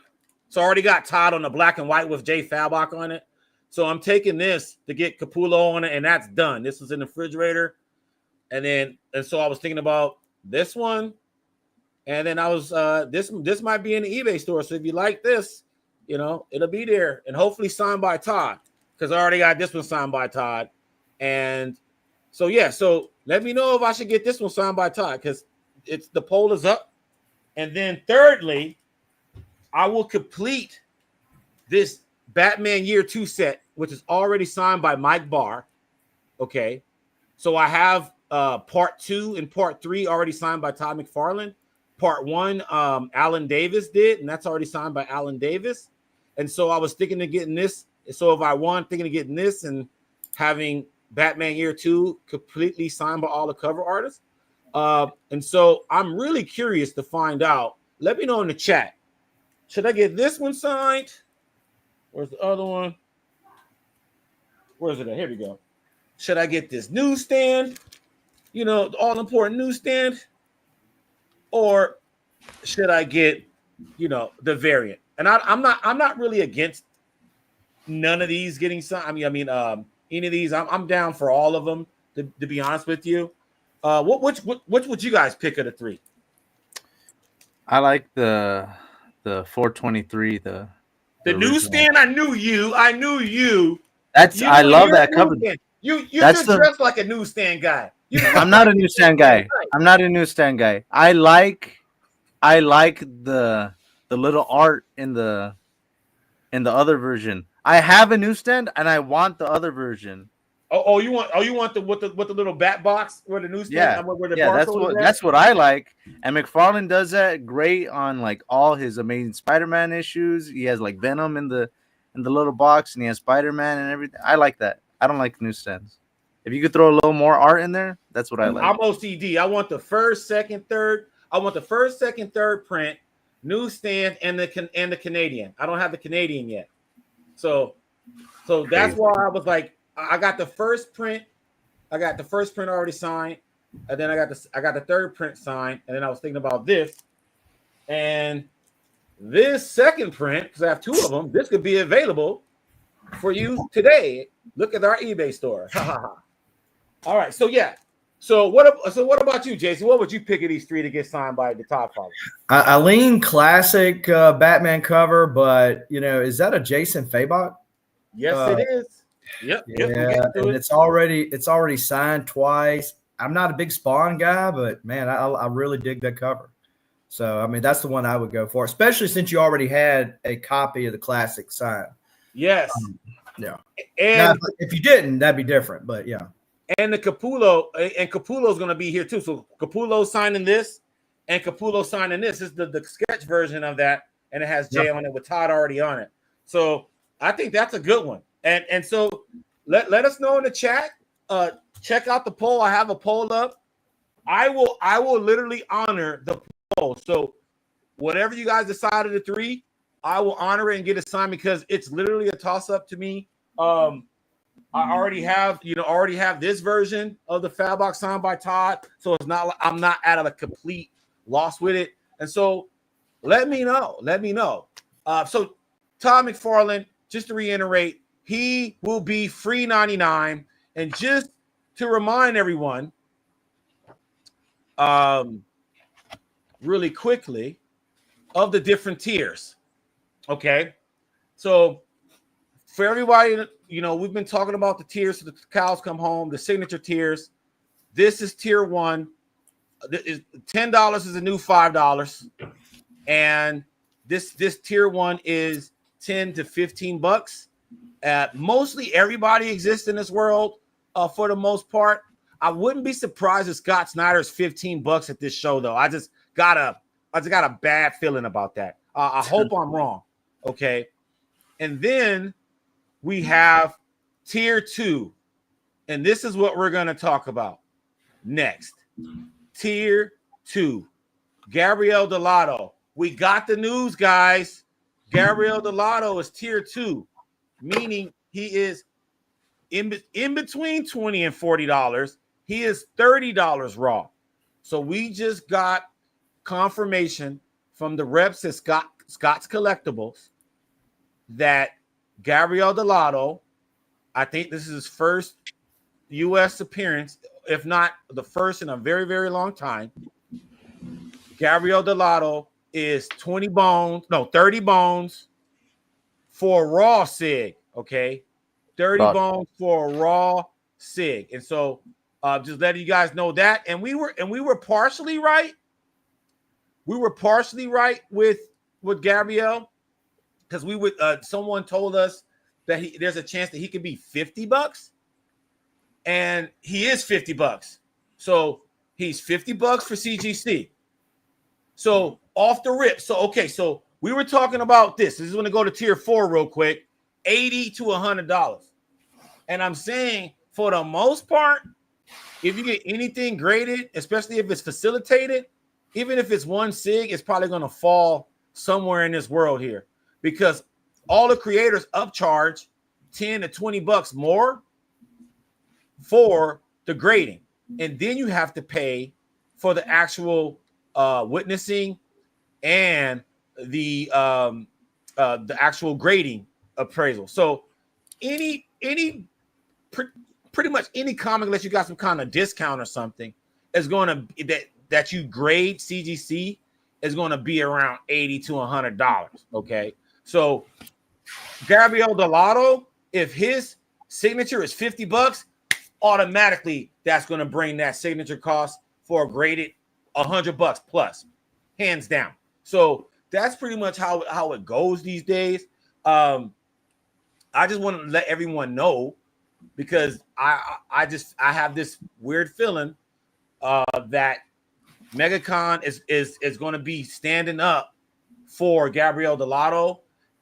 So I already got Todd on the black and white with Jay Fabok on it. So I'm taking this to get Capullo on it, and that's done. This was in the refrigerator. And so I was thinking about this one. And then I was this might be in the eBay store. So if you like this, it'll be there. And hopefully signed by Todd. Because I already got this one signed by Todd. And so so let me know if I should get this one signed by Todd, because the poll is up. And then thirdly, I will complete this Batman Year 2 set, which is already signed by Mike Barr. Okay. So I have part 2 and part 3 already signed by Todd McFarlane. Part 1, Alan Davis did, and that's already signed by Alan Davis. And so I was thinking of getting this. So if I won, thinking of getting this and having Batman Year 2 completely signed by all the cover artists. And so I'm really curious to find out. Let me know in the chat. Should I get this one signed? Where's the other one? Where's it at? Here we go. Should I get this newsstand? The all-important newsstand? Or should I get, the variant? And I'm not really against none of these getting signed. I mean, any of these, I'm down for all of them. To be honest with you, which would you guys pick of the 3? I like the 423. The newsstand. I knew you. That's I love that cover. You just dressed like a newsstand guy. I'm not a newsstand guy. I'm not a newsstand guy. I like the little art in the other version. I have a newsstand and I want the other version. You want the with the little bat box where the newsstand? Yeah, where the that's what I like. And McFarlane does that great on like all his Amazing Spider-Man issues. He has like Venom in the little box, and he has Spider-Man and everything. I like that. I don't like newsstands. If you could throw a little more art in there, that's what I like. I'm OCD. I want the first, second, third. I want the first, second, third print, newsstand, and the Canadian. I don't have the Canadian yet. So that's why I was like, I got the first print. I got the first print already signed, and then I got the third print signed, and then I was thinking about this, and this second print, because I have 2 of them. This could be available for you today. Look at our eBay store. All right, so what about you, Jason? What would you pick of these 3 to get signed by the Todd father? I lean classic Batman cover, but is that a Jason Fabok? Yes, it is. Yep. Yeah, and it's already signed twice. I'm not a big Spawn guy, but man, I really dig that cover. So I mean, that's the one I would go for, especially since you already had a copy of the classic signed. Yes. Yeah. And now, if you didn't, that'd be different. But yeah. And the Capullo's going to be here too. So Capullo signing this, and Capullo signing this. This is the sketch version of that, and it has Jay on it with Todd already on it. So I think that's a good one. And so let us know in the chat. Check out the poll. I have a poll up. I will literally honor the poll. So whatever you guys decide of the 3, I will honor it and get it signed, because it's literally a toss up to me. I already have this version of the Fabok signed by Todd, so it's not like I'm not out of a complete loss with it. And so let me know. So Todd McFarlane, just to reiterate, he will be free 99. And just to remind everyone, really quickly, of the different tiers. Okay, so for everybody, we've been talking about the tiers so the cows come home, the signature tiers. This is tier 1. $10 is a new $5, and this tier 1 is $10 to $15. Mostly everybody exists in this world for the most part. I wouldn't be surprised if Scott Snyder's $15 at this show, though. I just got a bad feeling about that. I hope I'm wrong. Okay, and then we have tier 2, and this is what we're going to talk about next. Tier 2, Gabriel Delato. We got the news, guys. Gabriel Delato is tier 2, meaning he is in between $20 and $40. He is $30 raw. So we just got confirmation from the reps at Scott's Collectibles that Gabriel Delato, I think this is his first U.S. appearance, if not the first in a very, very long time. Gabriel Delato is 30 bones for a raw SIG, okay? 30 bones for a raw SIG. And so just letting you guys know that. And we were partially right. We were partially right with Gabriel, because someone told us that there's a chance that he could be $50, and he is $50. So he's $50 for CGC. So off the rip. So we were talking about this. This is going to go to tier 4 real quick, $80 to $100. And I'm saying, for the most part, if you get anything graded, especially if it's facilitated, even if it's one SIG, it's probably going to fall somewhere in this world here, because all the creators upcharge $10 to $20 more for the grading. And then you have to pay for the actual witnessing and the actual grading appraisal. So pretty much any comic, unless you got some kind of discount or something, is going to that you grade CGC is going to be around $80 to $100. Okay, so Gabriel Delato, if his signature is $50, automatically that's going to bring that signature cost for a graded $100 plus, hands down. So that's pretty much how it goes these days. I just want to let everyone know, because I have this weird feeling that Megacon is going to be standing up for Gabriel Delato.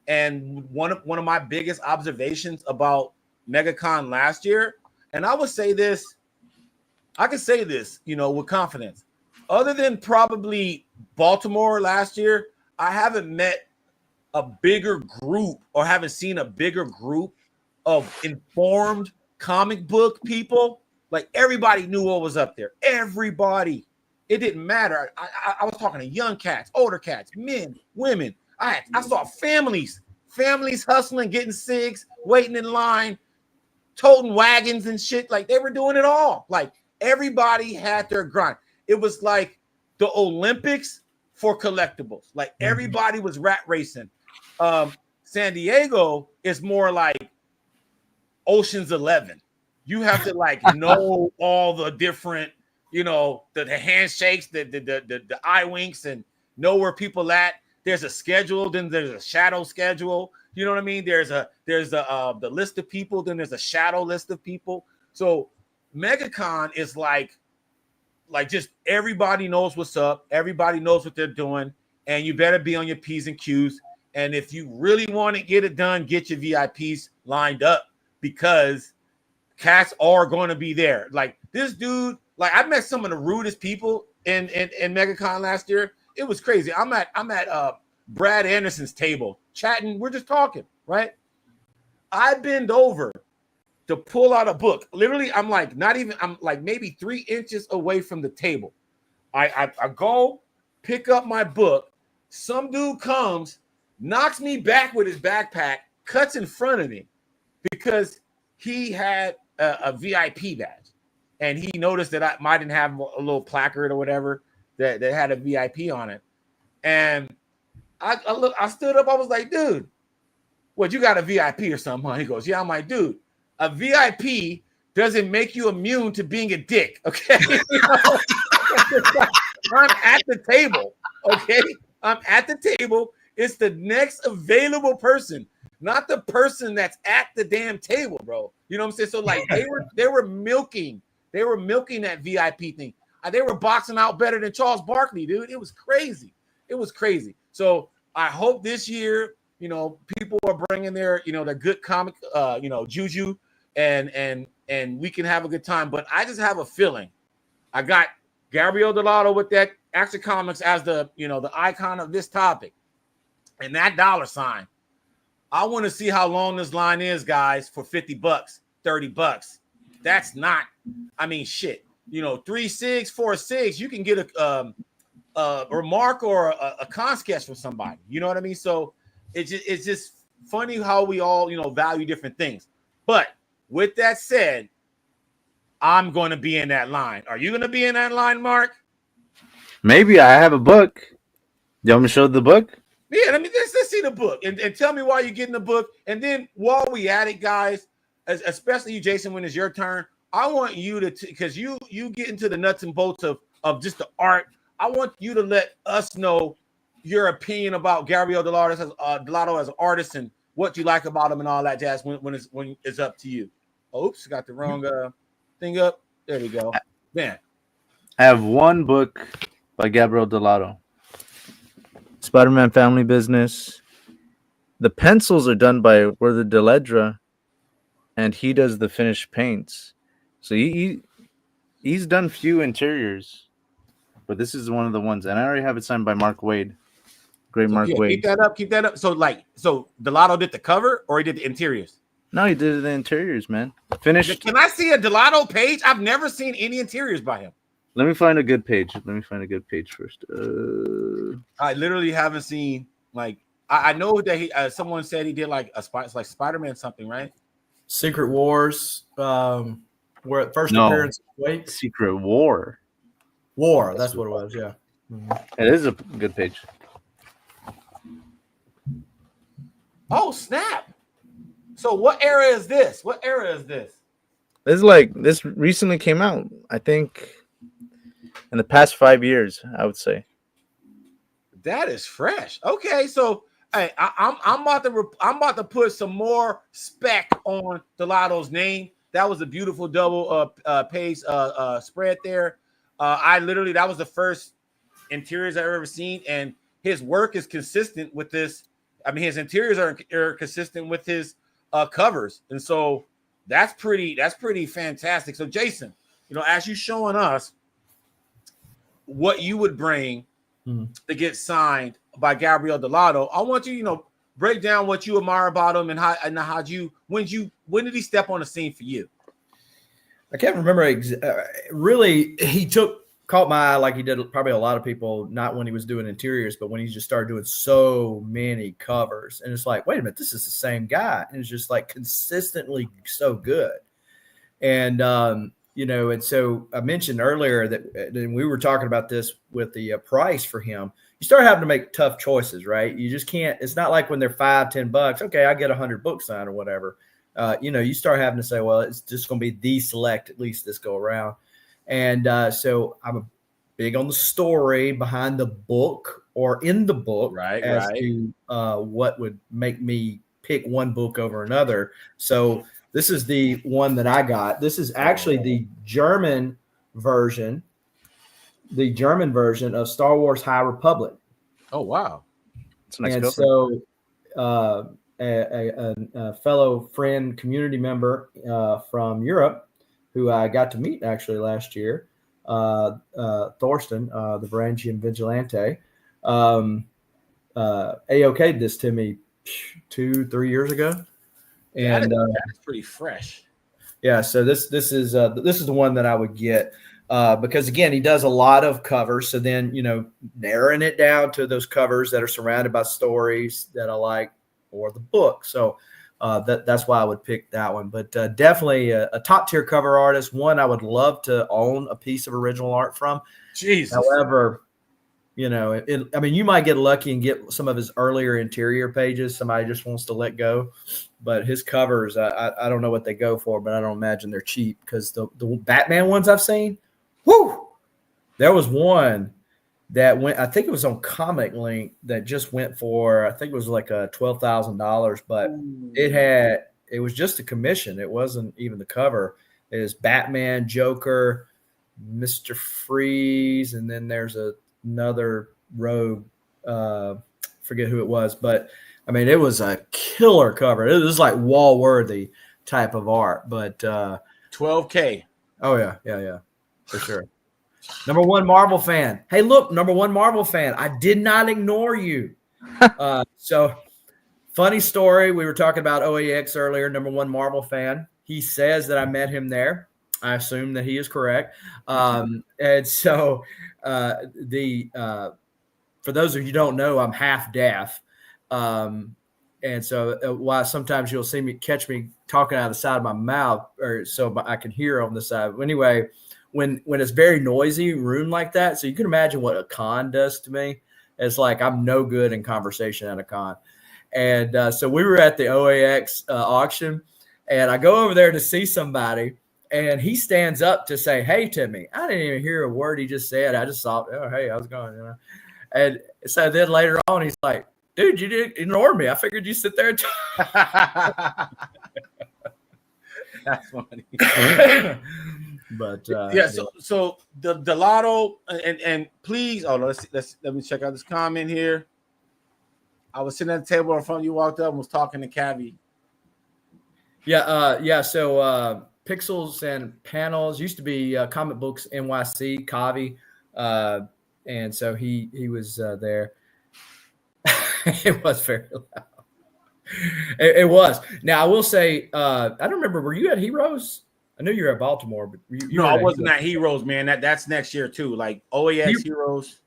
And one of my biggest observations about Megacon last year, and I can say this, with confidence, other than probably Baltimore last year, I haven't met a bigger group, or haven't seen a bigger group of informed comic book people. Like, everybody knew what was up there. Everybody. It didn't matter. I was talking to young cats, older cats, men, women. I saw families hustling, getting SIGs, waiting in line, toting wagons and shit. Like, they were doing it all. Like, everybody had their grind. It was like the Olympics for collectibles. Like, everybody was rat racing. San Diego is more like Ocean's 11. You have to know all the different, the handshakes, the eye winks, and know where people at. There's a schedule, then there's a shadow schedule. You know what I mean? There's the list of people, then there's a shadow list of people. So Megacon is like just everybody knows what's up. Everybody knows what they're doing, and you better be on your P's and Q's. And if you really want to get it done, get your VIPs lined up, because cats are going to be there. Like, this dude, I met some of the rudest people in Megacon last year. It was crazy. I'm at Brad Anderson's table chatting. We're just talking, right? I bend over to pull out a book. Literally, I'm maybe 3 inches away from the table. I go pick up my book. Some dude comes, knocks me back with his backpack, cuts in front of me, because he had a VIP badge, and he noticed that I didn't have a little placard or whatever that had a VIP on it. And I stood up. I was like, dude, what, you got a VIP or something? Huh? He goes, yeah. I'm like, dude, a VIP doesn't make you immune to being a dick, okay? I'm at the table, okay? I'm at the table. It's the next available person, not the person that's at the damn table, bro. You know what I'm saying? So they were milking that VIP thing. They were boxing out better than Charles Barkley, dude. It was crazy. So I hope this year, people are bringing their good comic, juju, and we can have a good time. But I just have a feeling. I got Gabriel Delato with that Action Comics as the icon of this topic, and that $, I want to see how long this line is, guys, for $50, $30. That's not, I mean, shit. 3 6, 4 6, you can get a remark or a con sketch from somebody. You know what I mean? So it's just funny how we all value different things. But with that said, I'm going to be in that line. Are you going to be in that line, Mark? Maybe. I have a book. You want me to show the book? Yeah, let's see the book and tell me why you're getting the book. And then while we at it, guys, especially you, Jason, when it's your turn, I want you to, because you get into the nuts and bolts of just the art. I want you to let us know your opinion about Gabriel Dell'Otto as an artist and what you like about him and all that jazz when it's up to you. Oops, got the wrong thing up. There we go. Man, I have one book by Gabriel Dell'Otto. Spider-Man Family Business. The pencils are done by Werther Deledra, and he does the finished paints. So he's done few interiors, but this is one of the ones, and I already have it signed by Mark Waid. Great Mark Waid. Keep that up. So Dell'Otto did the cover or he did the interiors? No, he did the interiors, man. Finished. Can I see a Dell'Otto page? I've never seen any interiors by him. Let me find a good page. First. I literally haven't seen, like, I know that he someone said he did like Spider-Man something, right? Secret Wars, where at first appearance. Wait, Secret War. That's what it was. Yeah, It is a good page. Oh snap! So what era is this? This recently came out. I think in the past 5 years, I would say. That is fresh. Okay, so hey, I'm about to put some more spec on Dell'Otto's name. That was a beautiful double page spread there. That was the first interiors I've ever seen, and his work is consistent with this. I mean, his interiors are consistent with his covers, and so that's pretty fantastic. So, Jason, as you showing us what you would bring to get signed by Gabriel Dell'Otto, I want you, break down what you admire about him and when did he step on the scene for you? I can't remember really. He caught my eye like he did probably a lot of people, not when he was doing interiors, but when he just started doing so many covers. And it's like, wait a minute, this is the same guy. And it's just like consistently so good. And, and so I mentioned earlier that we were talking about this with the price for him. You start having to make tough choices, right? You just can't, it's not like when they're $5-10. Okay, I get 100 books signed or whatever. You start having to say, well, it's just going to be the select, at least this go around. And so I'm big on the story behind the book or in the book to what would make me pick one book over another. So this is the one that I got. This is actually the German version of Star Wars High Republic. Oh, wow. That's a nice cover. So a fellow friend, community member from Europe, who I got to meet actually last year, Thorsten, the Varangian Vigilante, AOK'd this to me 2-3 years ago, and that's pretty fresh. Yeah, so this is the one that I would get because again he does a lot of covers. So then narrowing it down to those covers that are surrounded by stories that I like or the book. So. That's why I would pick that one, but definitely a top tier cover artist. One I would love to own a piece of original art from. Jesus. However, you might get lucky and get some of his earlier interior pages. Somebody just wants to let go, but his covers, I don't know what they go for, but I don't imagine they're cheap because the Batman ones I've seen, there was one that went, I think it was on Comic Link that just went for, I think it was like $12,000, but it was just a commission. It wasn't even the cover. It is Batman, Joker, Mr. Freeze, and then there's another rogue, forget who it was, but I mean, it was a killer cover. It was like wall worthy type of art, but $12K. Oh yeah, for sure. Number one Marvel fan. Hey, look, number one Marvel fan. I did not ignore you. So, funny story. We were talking about OAX earlier, number one Marvel fan. He says that I met him there. I assume that he is correct. And so, for those of you who don't know, I'm half deaf. And so why sometimes you'll see me catch me talking out of the side of my mouth, or so I can hear on the side. Anyway, when it's very noisy room like that, so you can imagine what a con does to me. It's like I'm no good in conversation at a con. And so we were at the OAX auction, and I go over there to see somebody, and he stands up to say hey to me. I didn't even hear a word he just said. I just thought, oh, hey, how's it going? You know? And so then later on, he's like, dude, you didn't ignore me. I figured you sit there and talk. That's funny. But yeah, so the lotto and please, let me check out this comment here. I was sitting at the table in front of you, walked up and was talking to Cavi. Yeah. So Pixels and Panels used to be Comic Books NYC, Cavi, and so he was there. It was very loud. It was. Now I will say, I don't remember. Were you at Heroes? I knew you were at Baltimore, but you No, I wasn't at Heroes, man. That's next year too. Like OAX Heroes.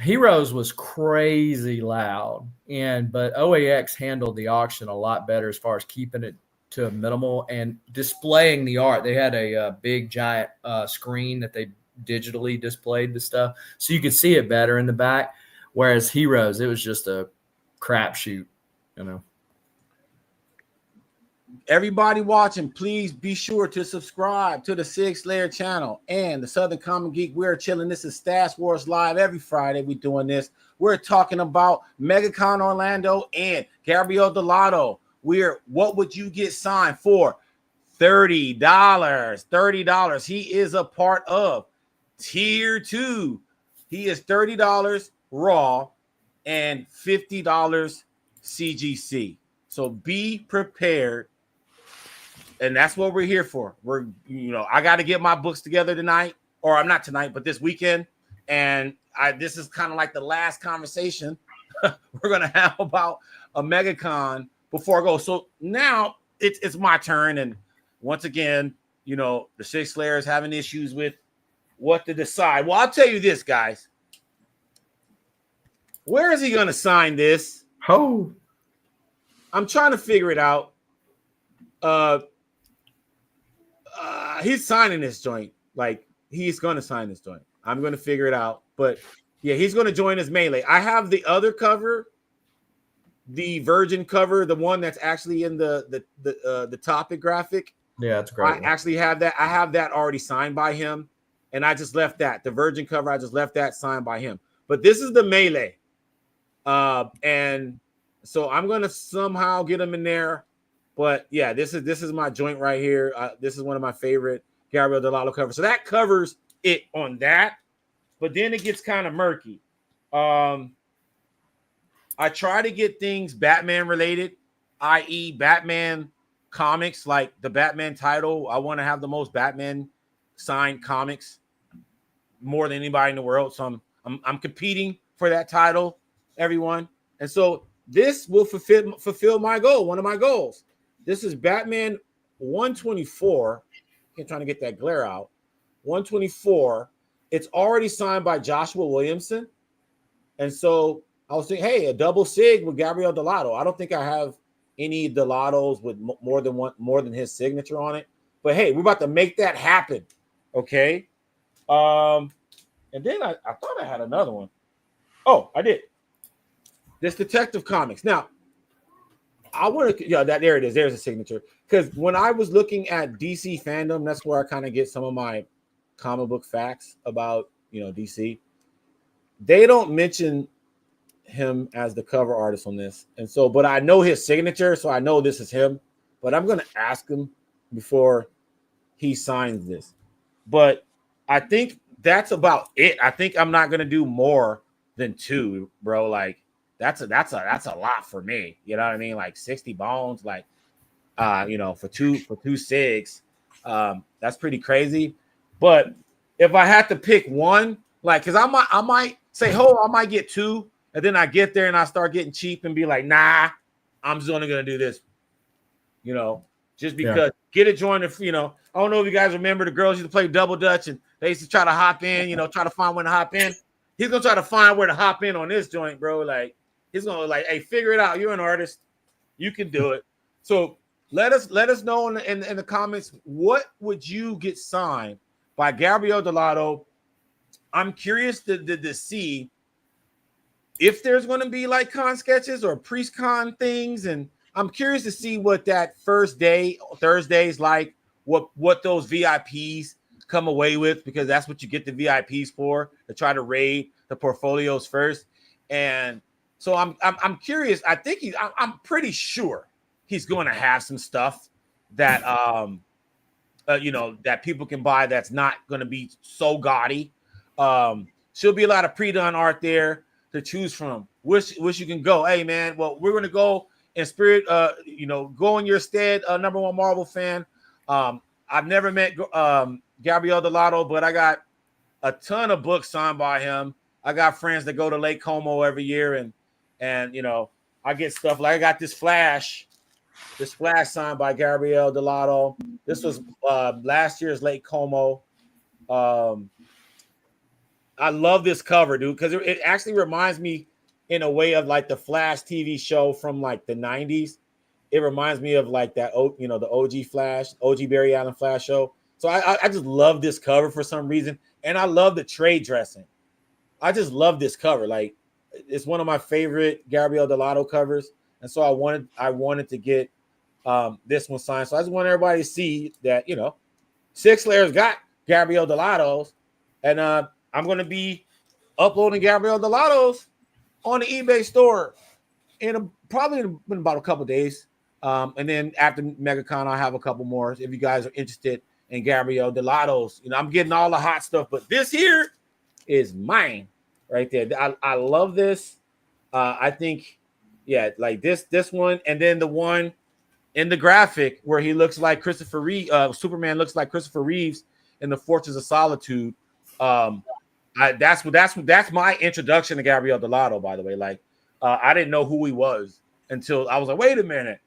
Heroes was crazy loud, but OAX handled the auction a lot better as far as keeping it to a minimal and displaying the art. They had a big giant screen that they digitally displayed the stuff, so you could see it better in the back. Whereas Heroes, it was just a crapshoot, you know. Everybody watching, please be sure to subscribe to the Six Layer channel and the Southern Common Geek. We're chilling. This is Stash Wars Live every Friday. We're doing this. We're talking about Megacon Orlando and Gabriel Delato. What would you get signed for? $30. $30. He is a part of Tier 2. He is $30 raw and $50 CGC. So be prepared. And that's what we're here for. I got to get my books together tonight, or I'm not tonight, but this weekend. And this is kind of like the last conversation we're going to have about a Megacon before I go. So now it's my turn. And once again, the Six Layers having issues with what to decide. Well, I'll tell you this, guys. Where is he going to sign this? Oh, I'm trying to figure it out. He's signing this joint. Like, he's going to sign this joint. I'm going to figure it out. But, yeah, he's going to join his Melee. I have the other cover, the Virgin cover, the one that's actually in the topic graphic. Yeah, that's great. I actually have that. I have that already signed by him. And I just left that. The Virgin cover, I just left that signed by him. But this is the Melee. And so I'm going to somehow get him in there. But yeah, this is my joint right here. This is one of my favorite Gabriel Delato covers. So that covers it on that. But then it gets kind of murky. I try to get things Batman related, i.e. Batman comics, like the Batman title. I want to have the most Batman signed comics more than anybody in the world. So I'm competing for that title, everyone. And so this will fulfill my goal, one of my goals. This is Batman 124. I'm trying to get that glare out. 124. It's already signed by Joshua Williamson. And so I was thinking, hey, a double sig with Gabriel Delato. I don't think I have any Delatos with more than his signature on it. But hey, we're about to make that happen. Okay. And then I thought I had another one. Oh, I did. This Detective Comics. Now, I want to, there it is. There's a signature. Because when I was looking at DC fandom, that's where I kind of get some of my comic book facts about, DC. They don't mention him as the cover artist on this. And so, but I know his signature, so I know this is him. But I'm going to ask him before he signs this. But I think that's about it. I think I'm not going to do more than 2, bro. Like, that's a lot for me. You know what I mean? Like 60 bones, like for two sigs. That's pretty crazy. But if I had to pick one, like, because I might say, oh, I might get two, and then I get there and I start getting cheap and be like, nah, I'm just only gonna do this, just because get a joint of, I don't know if you guys remember the girls used to play double dutch and they used to try to hop in, try to find when to hop in. He's gonna try to find where to hop in on this joint, bro. Like, he's gonna like, hey, figure it out. You're an artist, you can do it. So let us know in the comments, what would you get signed by Gabriel Delato? I'm curious to see if there's going to be like con sketches or pre-con things, and I'm curious to see what that first day, Thursday, is like, what those VIPs come away with, because that's what you get the VIPs for, to try to raid the portfolios first. And so I'm curious. I think I'm pretty sure he's going to have some stuff that that people can buy that's not going to be so gaudy. Should be a lot of pre-done art there to choose from. Wish you can go, hey man, well, we're gonna go in spirit, go in your stead, number one Marvel fan. I've never met Gabriel Delato, but I got a ton of books signed by him. I got friends that go to Lake Como every year, and I get stuff like, I got this Flash signed by Gabriel Delato. This was last year's Lake Como. I love this cover, dude, because it actually reminds me in a way of like the Flash TV show from like the 90s. It reminds me of like that, the OG Flash, OG Barry Allen Flash show. So I just love this cover for some reason. And I love the trade dressing. I just love this cover. Like, it's one of my favorite Gabriel Delato covers. And so I wanted to get this one signed. So I just want everybody to see that, Six Layers got Gabriel Delato's, and I'm going to be uploading Gabriel Delato's on the eBay store probably in about a couple days. And then after Megacon, I'll have a couple more. If you guys are interested in Gabriel Delato's, I'm getting all the hot stuff, but this here is mine right there. I love this. I think, like this one, and then the one in the graphic where he looks like Christopher Reeve, Superman looks like Christopher Reeves in the Fortress of Solitude. That's my introduction to Gabriel Delato, by the way. Like, I didn't know who he was until I was like, wait a minute.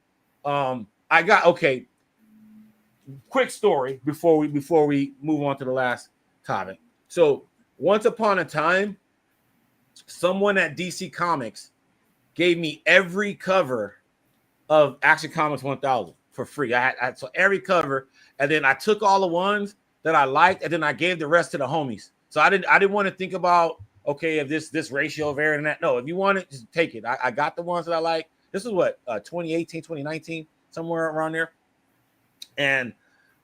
Quick story before we move on to the last topic. So once upon a time, someone at DC Comics gave me every cover of Action Comics 1000 for free. I had so every cover, and then I took all the ones that I liked, and then I gave the rest to the homies. So I didn't want to think about, okay, if this ratio of and that. No, if you want it, just take it. I got the ones that I like. This is what 2018, 2019, somewhere around there. And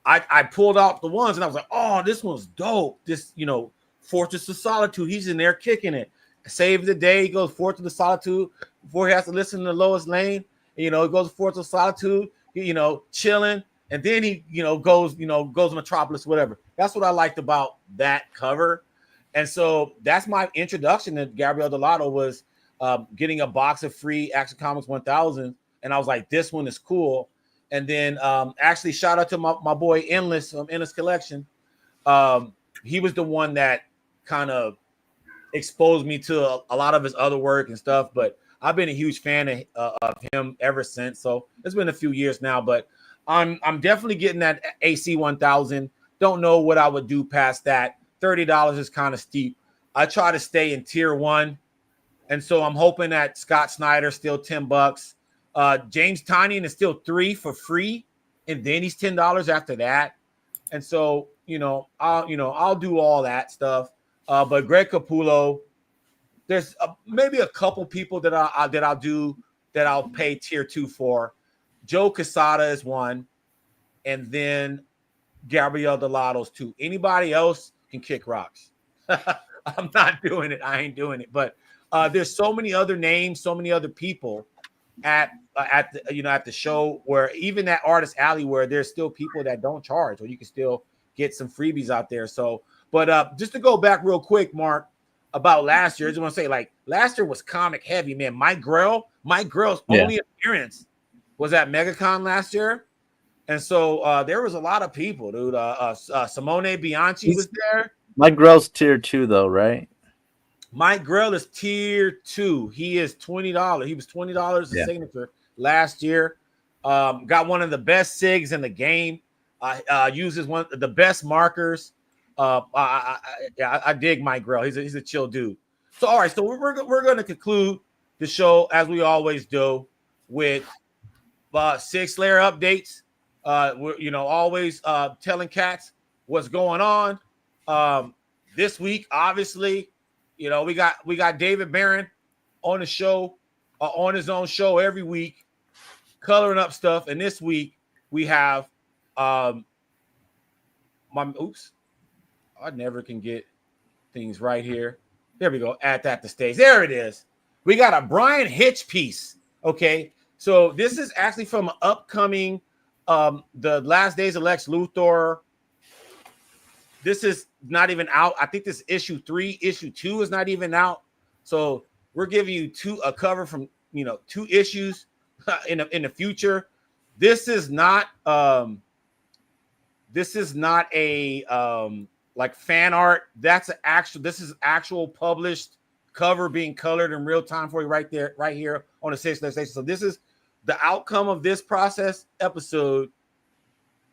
I pulled out the ones, and I was like, oh, this one's dope. This, Fortress of Solitude, he's in there kicking it. Save the day, he goes Fortress of Solitude before he has to listen to Lois Lane. He goes Fortress of Solitude, chilling, and then he, goes Metropolis, whatever. That's what I liked about that cover. And so that's my introduction to Gabriel Delato, was getting a box of free Action Comics 1000. And I was like, this one is cool. And then actually shout out to my boy Endless from Endless Collection. He was the one that kind of exposed me to a lot of his other work and stuff. But I've been a huge fan of him ever since. So it's been a few years now, but I'm definitely getting that AC 1000. Don't know what I would do past that. $30 is kind of steep. I try to stay in tier 1. And so I'm hoping that Scott Snyder still $10. James Tynion is still $3 for free, and then he's $10 after that. And so, I'll do all that stuff. But Greg Capullo, there's maybe a couple people that I'll pay tier 2 for. Joe Quesada is one, and then Gabriel Delato's 2. Anybody else can kick rocks. I'm not doing it. I ain't doing it. But there's so many other names, so many other people at the show, where even at Artist Alley, where there's still people that don't charge, or you can still get some freebies out there. So, but just to go back real quick, Mark, about last year, I just want to say, like, last year was comic heavy, man. Mike Grell's only appearance was at Megacon last year. And so there was a lot of people, dude. Simone Bianchi was there. Mike Grell's tier 2 though, right? Mike Grell is tier 2. He is $20. He was $20 a Yeah. signature last year. Got one of the best SIGs in the game. Uses one of the best markers. I dig Mike Grell. He's a chill dude. So all right, so we're going to conclude the show as we always do with 6-layer updates. We're always telling cats what's going on. This week, obviously, we got David Barron on the show, on his own show every week, coloring up stuff. And this week we have I never can get things right here. There we go. Add that to stage. There it is. We got a Brian Hitch piece. Okay. So this is actually from an upcoming The Last Days of Lex Luthor. This is not even out. I think this is issue 3. Issue 2 is not even out. So we're giving you a cover from 2 issues in the future. This is not a like fan art. This is actual published cover being colored in real time for you right here on the 6-layer station. So this is the outcome of this process episode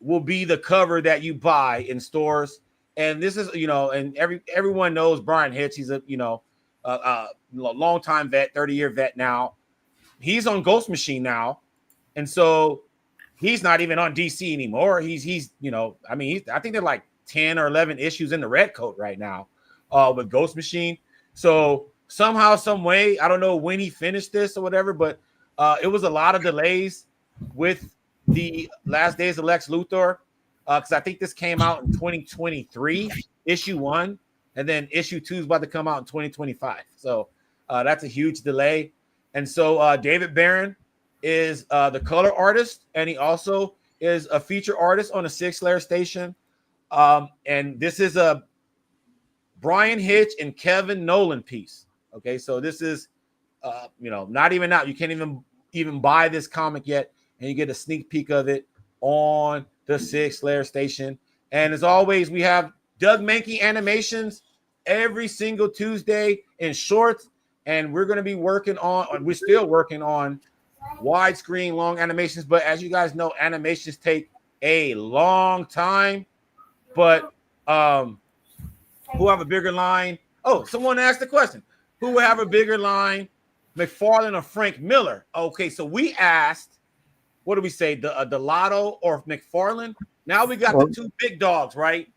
will be the cover that you buy in stores. And this is, and everyone knows Brian Hitch. He's a long time vet, 30-year vet now. He's on Ghost Machine now. And so he's not even on DC anymore. I think they're like 10 or 11 issues in the red coat right now with Ghost Machine. So somehow, some way, I don't know when he finished this or whatever, but it was a lot of delays with the Last Days of Lex Luthor because I think this came out in 2023, issue 1, and then issue 2 is about to come out in 2025. So that's a huge delay. And so David Barron is the color artist, and he also is a feature artist on a 6-layer station. And this is a Brian Hitch and Kevin Nolan piece. Okay, so this is not even out. You can't even buy this comic yet, and you get a sneak peek of it on the 6-layer station. And as always, we have Doug Mankey animations every single Tuesday in shorts, and we're still working on widescreen long animations. But as you guys know, animations take a long time. But who have a bigger line? Oh, someone asked the question. Who will have a bigger line, McFarlane or Frank Miller? Okay, so we asked, what do we say, the Lotto or McFarlane? Now we got the 2 big dogs, right?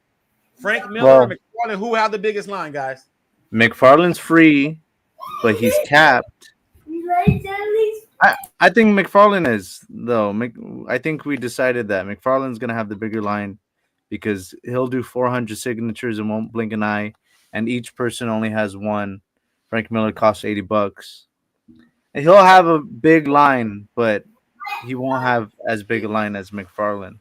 Frank Miller and McFarlane. Who have the biggest line, guys? McFarlane's free, but he's capped. I think McFarlane is, though. I think we decided that McFarlane's going to have the bigger line because he'll do 400 signatures and won't blink an eye, and each person only has one. Frank Miller costs $80. And he'll have a big line, but he won't have as big a line as McFarlane.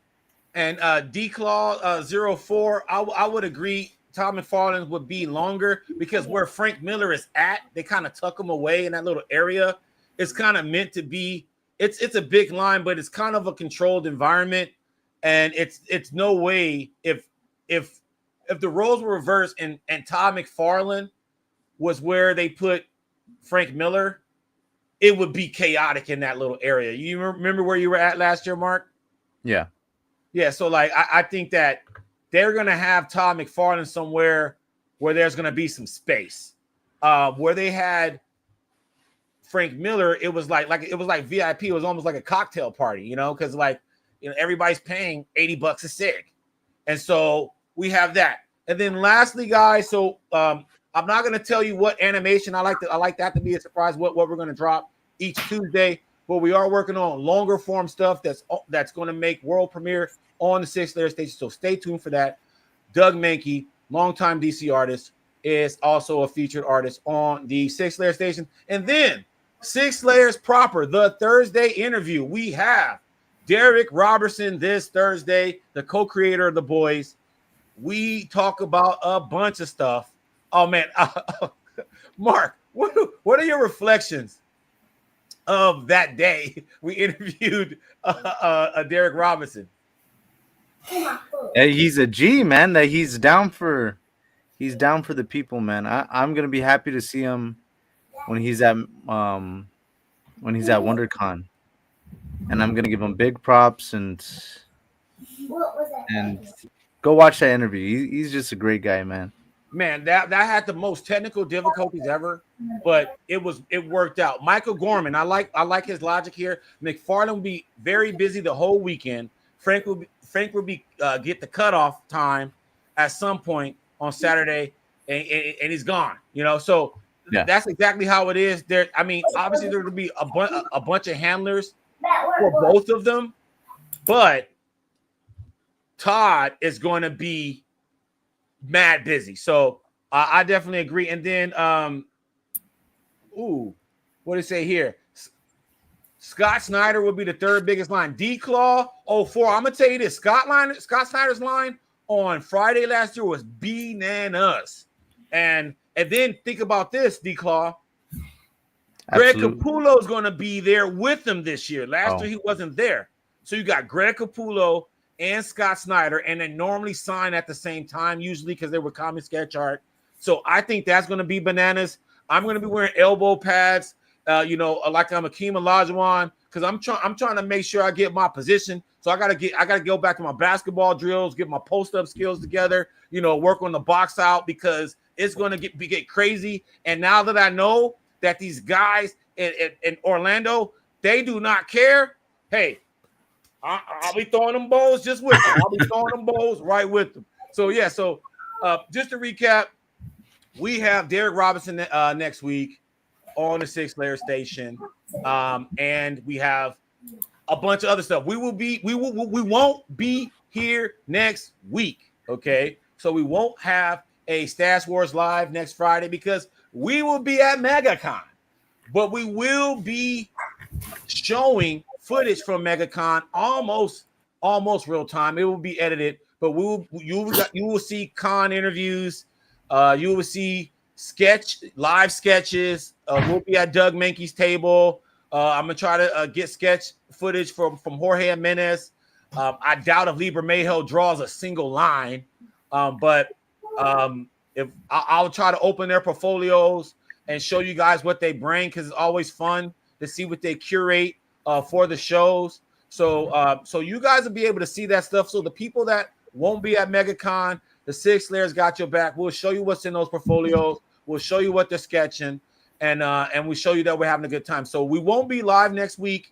And D-Claw 04, I would agree Todd McFarlane would be longer because where Frank Miller is at, they kind of tuck him away in that little area. It's kind of meant to be, it's a big line, but it's kind of a controlled environment. And it's no way if the roles were reversed and Todd McFarlane was where they put Frank Miller, it would be chaotic in that little area. You remember where you were at last year, Mark? Yeah. Yeah, so like I think that they're gonna have Todd McFarlane somewhere where there's gonna be some space. Where they had Frank Miller, it was like VIP. It was almost like a cocktail party, because everybody's paying $80 a sig, and so we have that. And then lastly, guys, so I'm not gonna tell you what animation I like that to be a surprise. What we're gonna drop each Tuesday, but we are working on longer form stuff that's going to make world premiere on the 6-layer station. So stay tuned for that. Doug Mankey, longtime DC artist, is also a featured artist on the 6-layer station. And then 6 Layers proper, the Thursday interview. We have Derek Robertson this Thursday, the co-creator of The Boys. We talk about a bunch of stuff. Oh man, Mark, what are your reflections of that day we interviewed Derek Robinson? He's a G, man. That he's down for he's down for the people, man. I'm gonna be happy to see him when he's at WonderCon, and I'm gonna give him big props and go watch that interview. He's just a great guy, man. Man, that had the most technical difficulties ever, but it worked out. Michael Gorman, I like his logic here. Mcfarlane will be very busy the whole weekend. Frank will be get the cutoff time at some point on Saturday, and he's gone. So Yeah. that's exactly how it is. There, I mean, obviously there will be a bunch of handlers for both of them, but Todd is going to be mad busy. So I definitely agree. And then, what did it say here? Scott Snyder will be the third biggest line. D-Claw 04. I'm gonna tell you this: Scott Snyder's line on Friday last year was bananas. And then think about this, D-Claw. Greg Capullo is going to be there with them this year. Last year he wasn't there. So you got Greg Capullo and Scott Snyder, and they normally sign at the same time, usually because they were comic sketch art. So I think that's going to be bananas. I'm going to be wearing elbow pads, like I'm Akeem Olajuwon, because I'm trying to make sure I get my position. So I gotta go back to my basketball drills, get my post up skills together, work on the box out, because it's going to get crazy. And now that I know that these guys in Orlando, they do not care. Hey, I'll be throwing them balls just with them. I'll be throwing them balls right with them. So, yeah. So, just to recap, we have Derek Robinson next week on the 6-Layer Station, and we have a bunch of other stuff. We won't be here next week. Okay, so we won't have a Stash Wars Live next Friday because we will be at MegaCon, but we will be showing footage from MegaCon almost real time. It will be edited, but you will see con interviews. You will see live sketches. We'll be at Doug Mankey's table. I'm gonna try to get sketch footage from Jorge Jimenez. I doubt if Libra Mayhel draws a single line, but if I'll try to open their portfolios and show you guys what they bring, because it's always fun to see what they curate for the shows. So you guys will be able to see that stuff. So the people that won't be at MegaCon, the 6-Layers got your back. We'll show you what's in those portfolios. We'll show you what they're sketching, and we show you that we're having a good time. So we won't be live next week,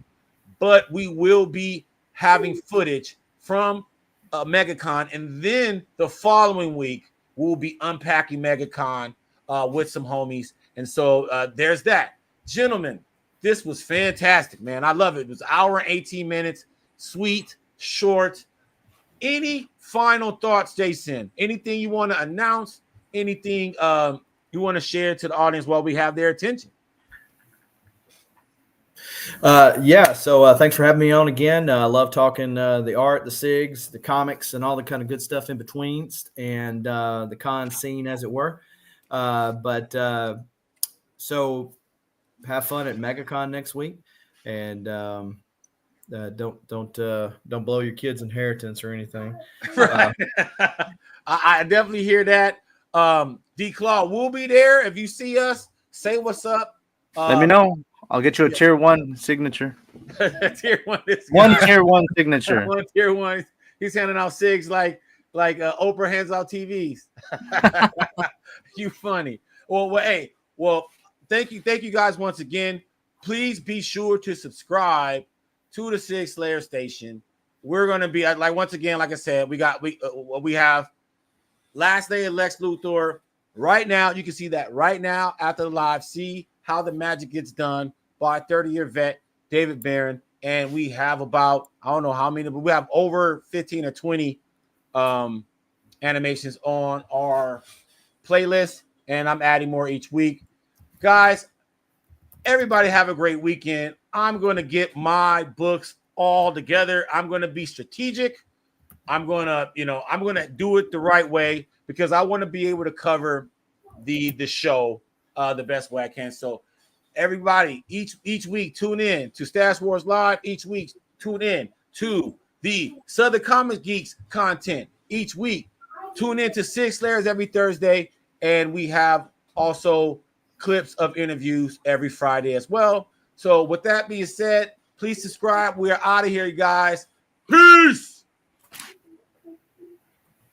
but we will be having footage from MegaCon, and then the following week we'll be unpacking MegaCon with some homies. And so there's that. Gentlemen, this was fantastic, man. I love it. It was an hour and 18 minutes, sweet, short. Any final thoughts, Jason? Anything you want to announce? Anything you want to share to the audience while we have their attention? So thanks for having me on again. I love talking the art, the SIGs, the comics, and all the kind of good stuff in between, and the con scene, as it were. So have fun at MegaCon next week, and don't blow your kids' inheritance or anything. Right. I definitely hear that. D-Claw will be there. If you see us, say what's up. Let me know. I'll get you a tier 1 signature. Tier 1. One tier 1 signature. One tier 1. He's handing out SIGs like Oprah hands out TVs. You funny. Well, thank you guys once again. Please be sure to subscribe to the 6-Layer Station. We're gonna be once again, like I said, we have Last Day of Lex Luthor right now. You can see that right now after the live. See how the magic gets done by 30-year vet David Barron, and we have about, I don't know how many, but we have over 15 or 20 animations on our playlist, and I'm adding more each week. Guys, everybody have a great weekend. I'm going to get my books all together. I'm going to be strategic. I'm going to do it the right way, because I want to be able to cover the show the best way I can. So everybody, each week, tune in to Stash Wars Live. Each week, tune in to the Southern Comic Geeks content each week. Tune in to Six Layers every Thursday, and we have also clips of interviews every Friday as well. So with that being said, please subscribe. We are out of here, guys. Peace.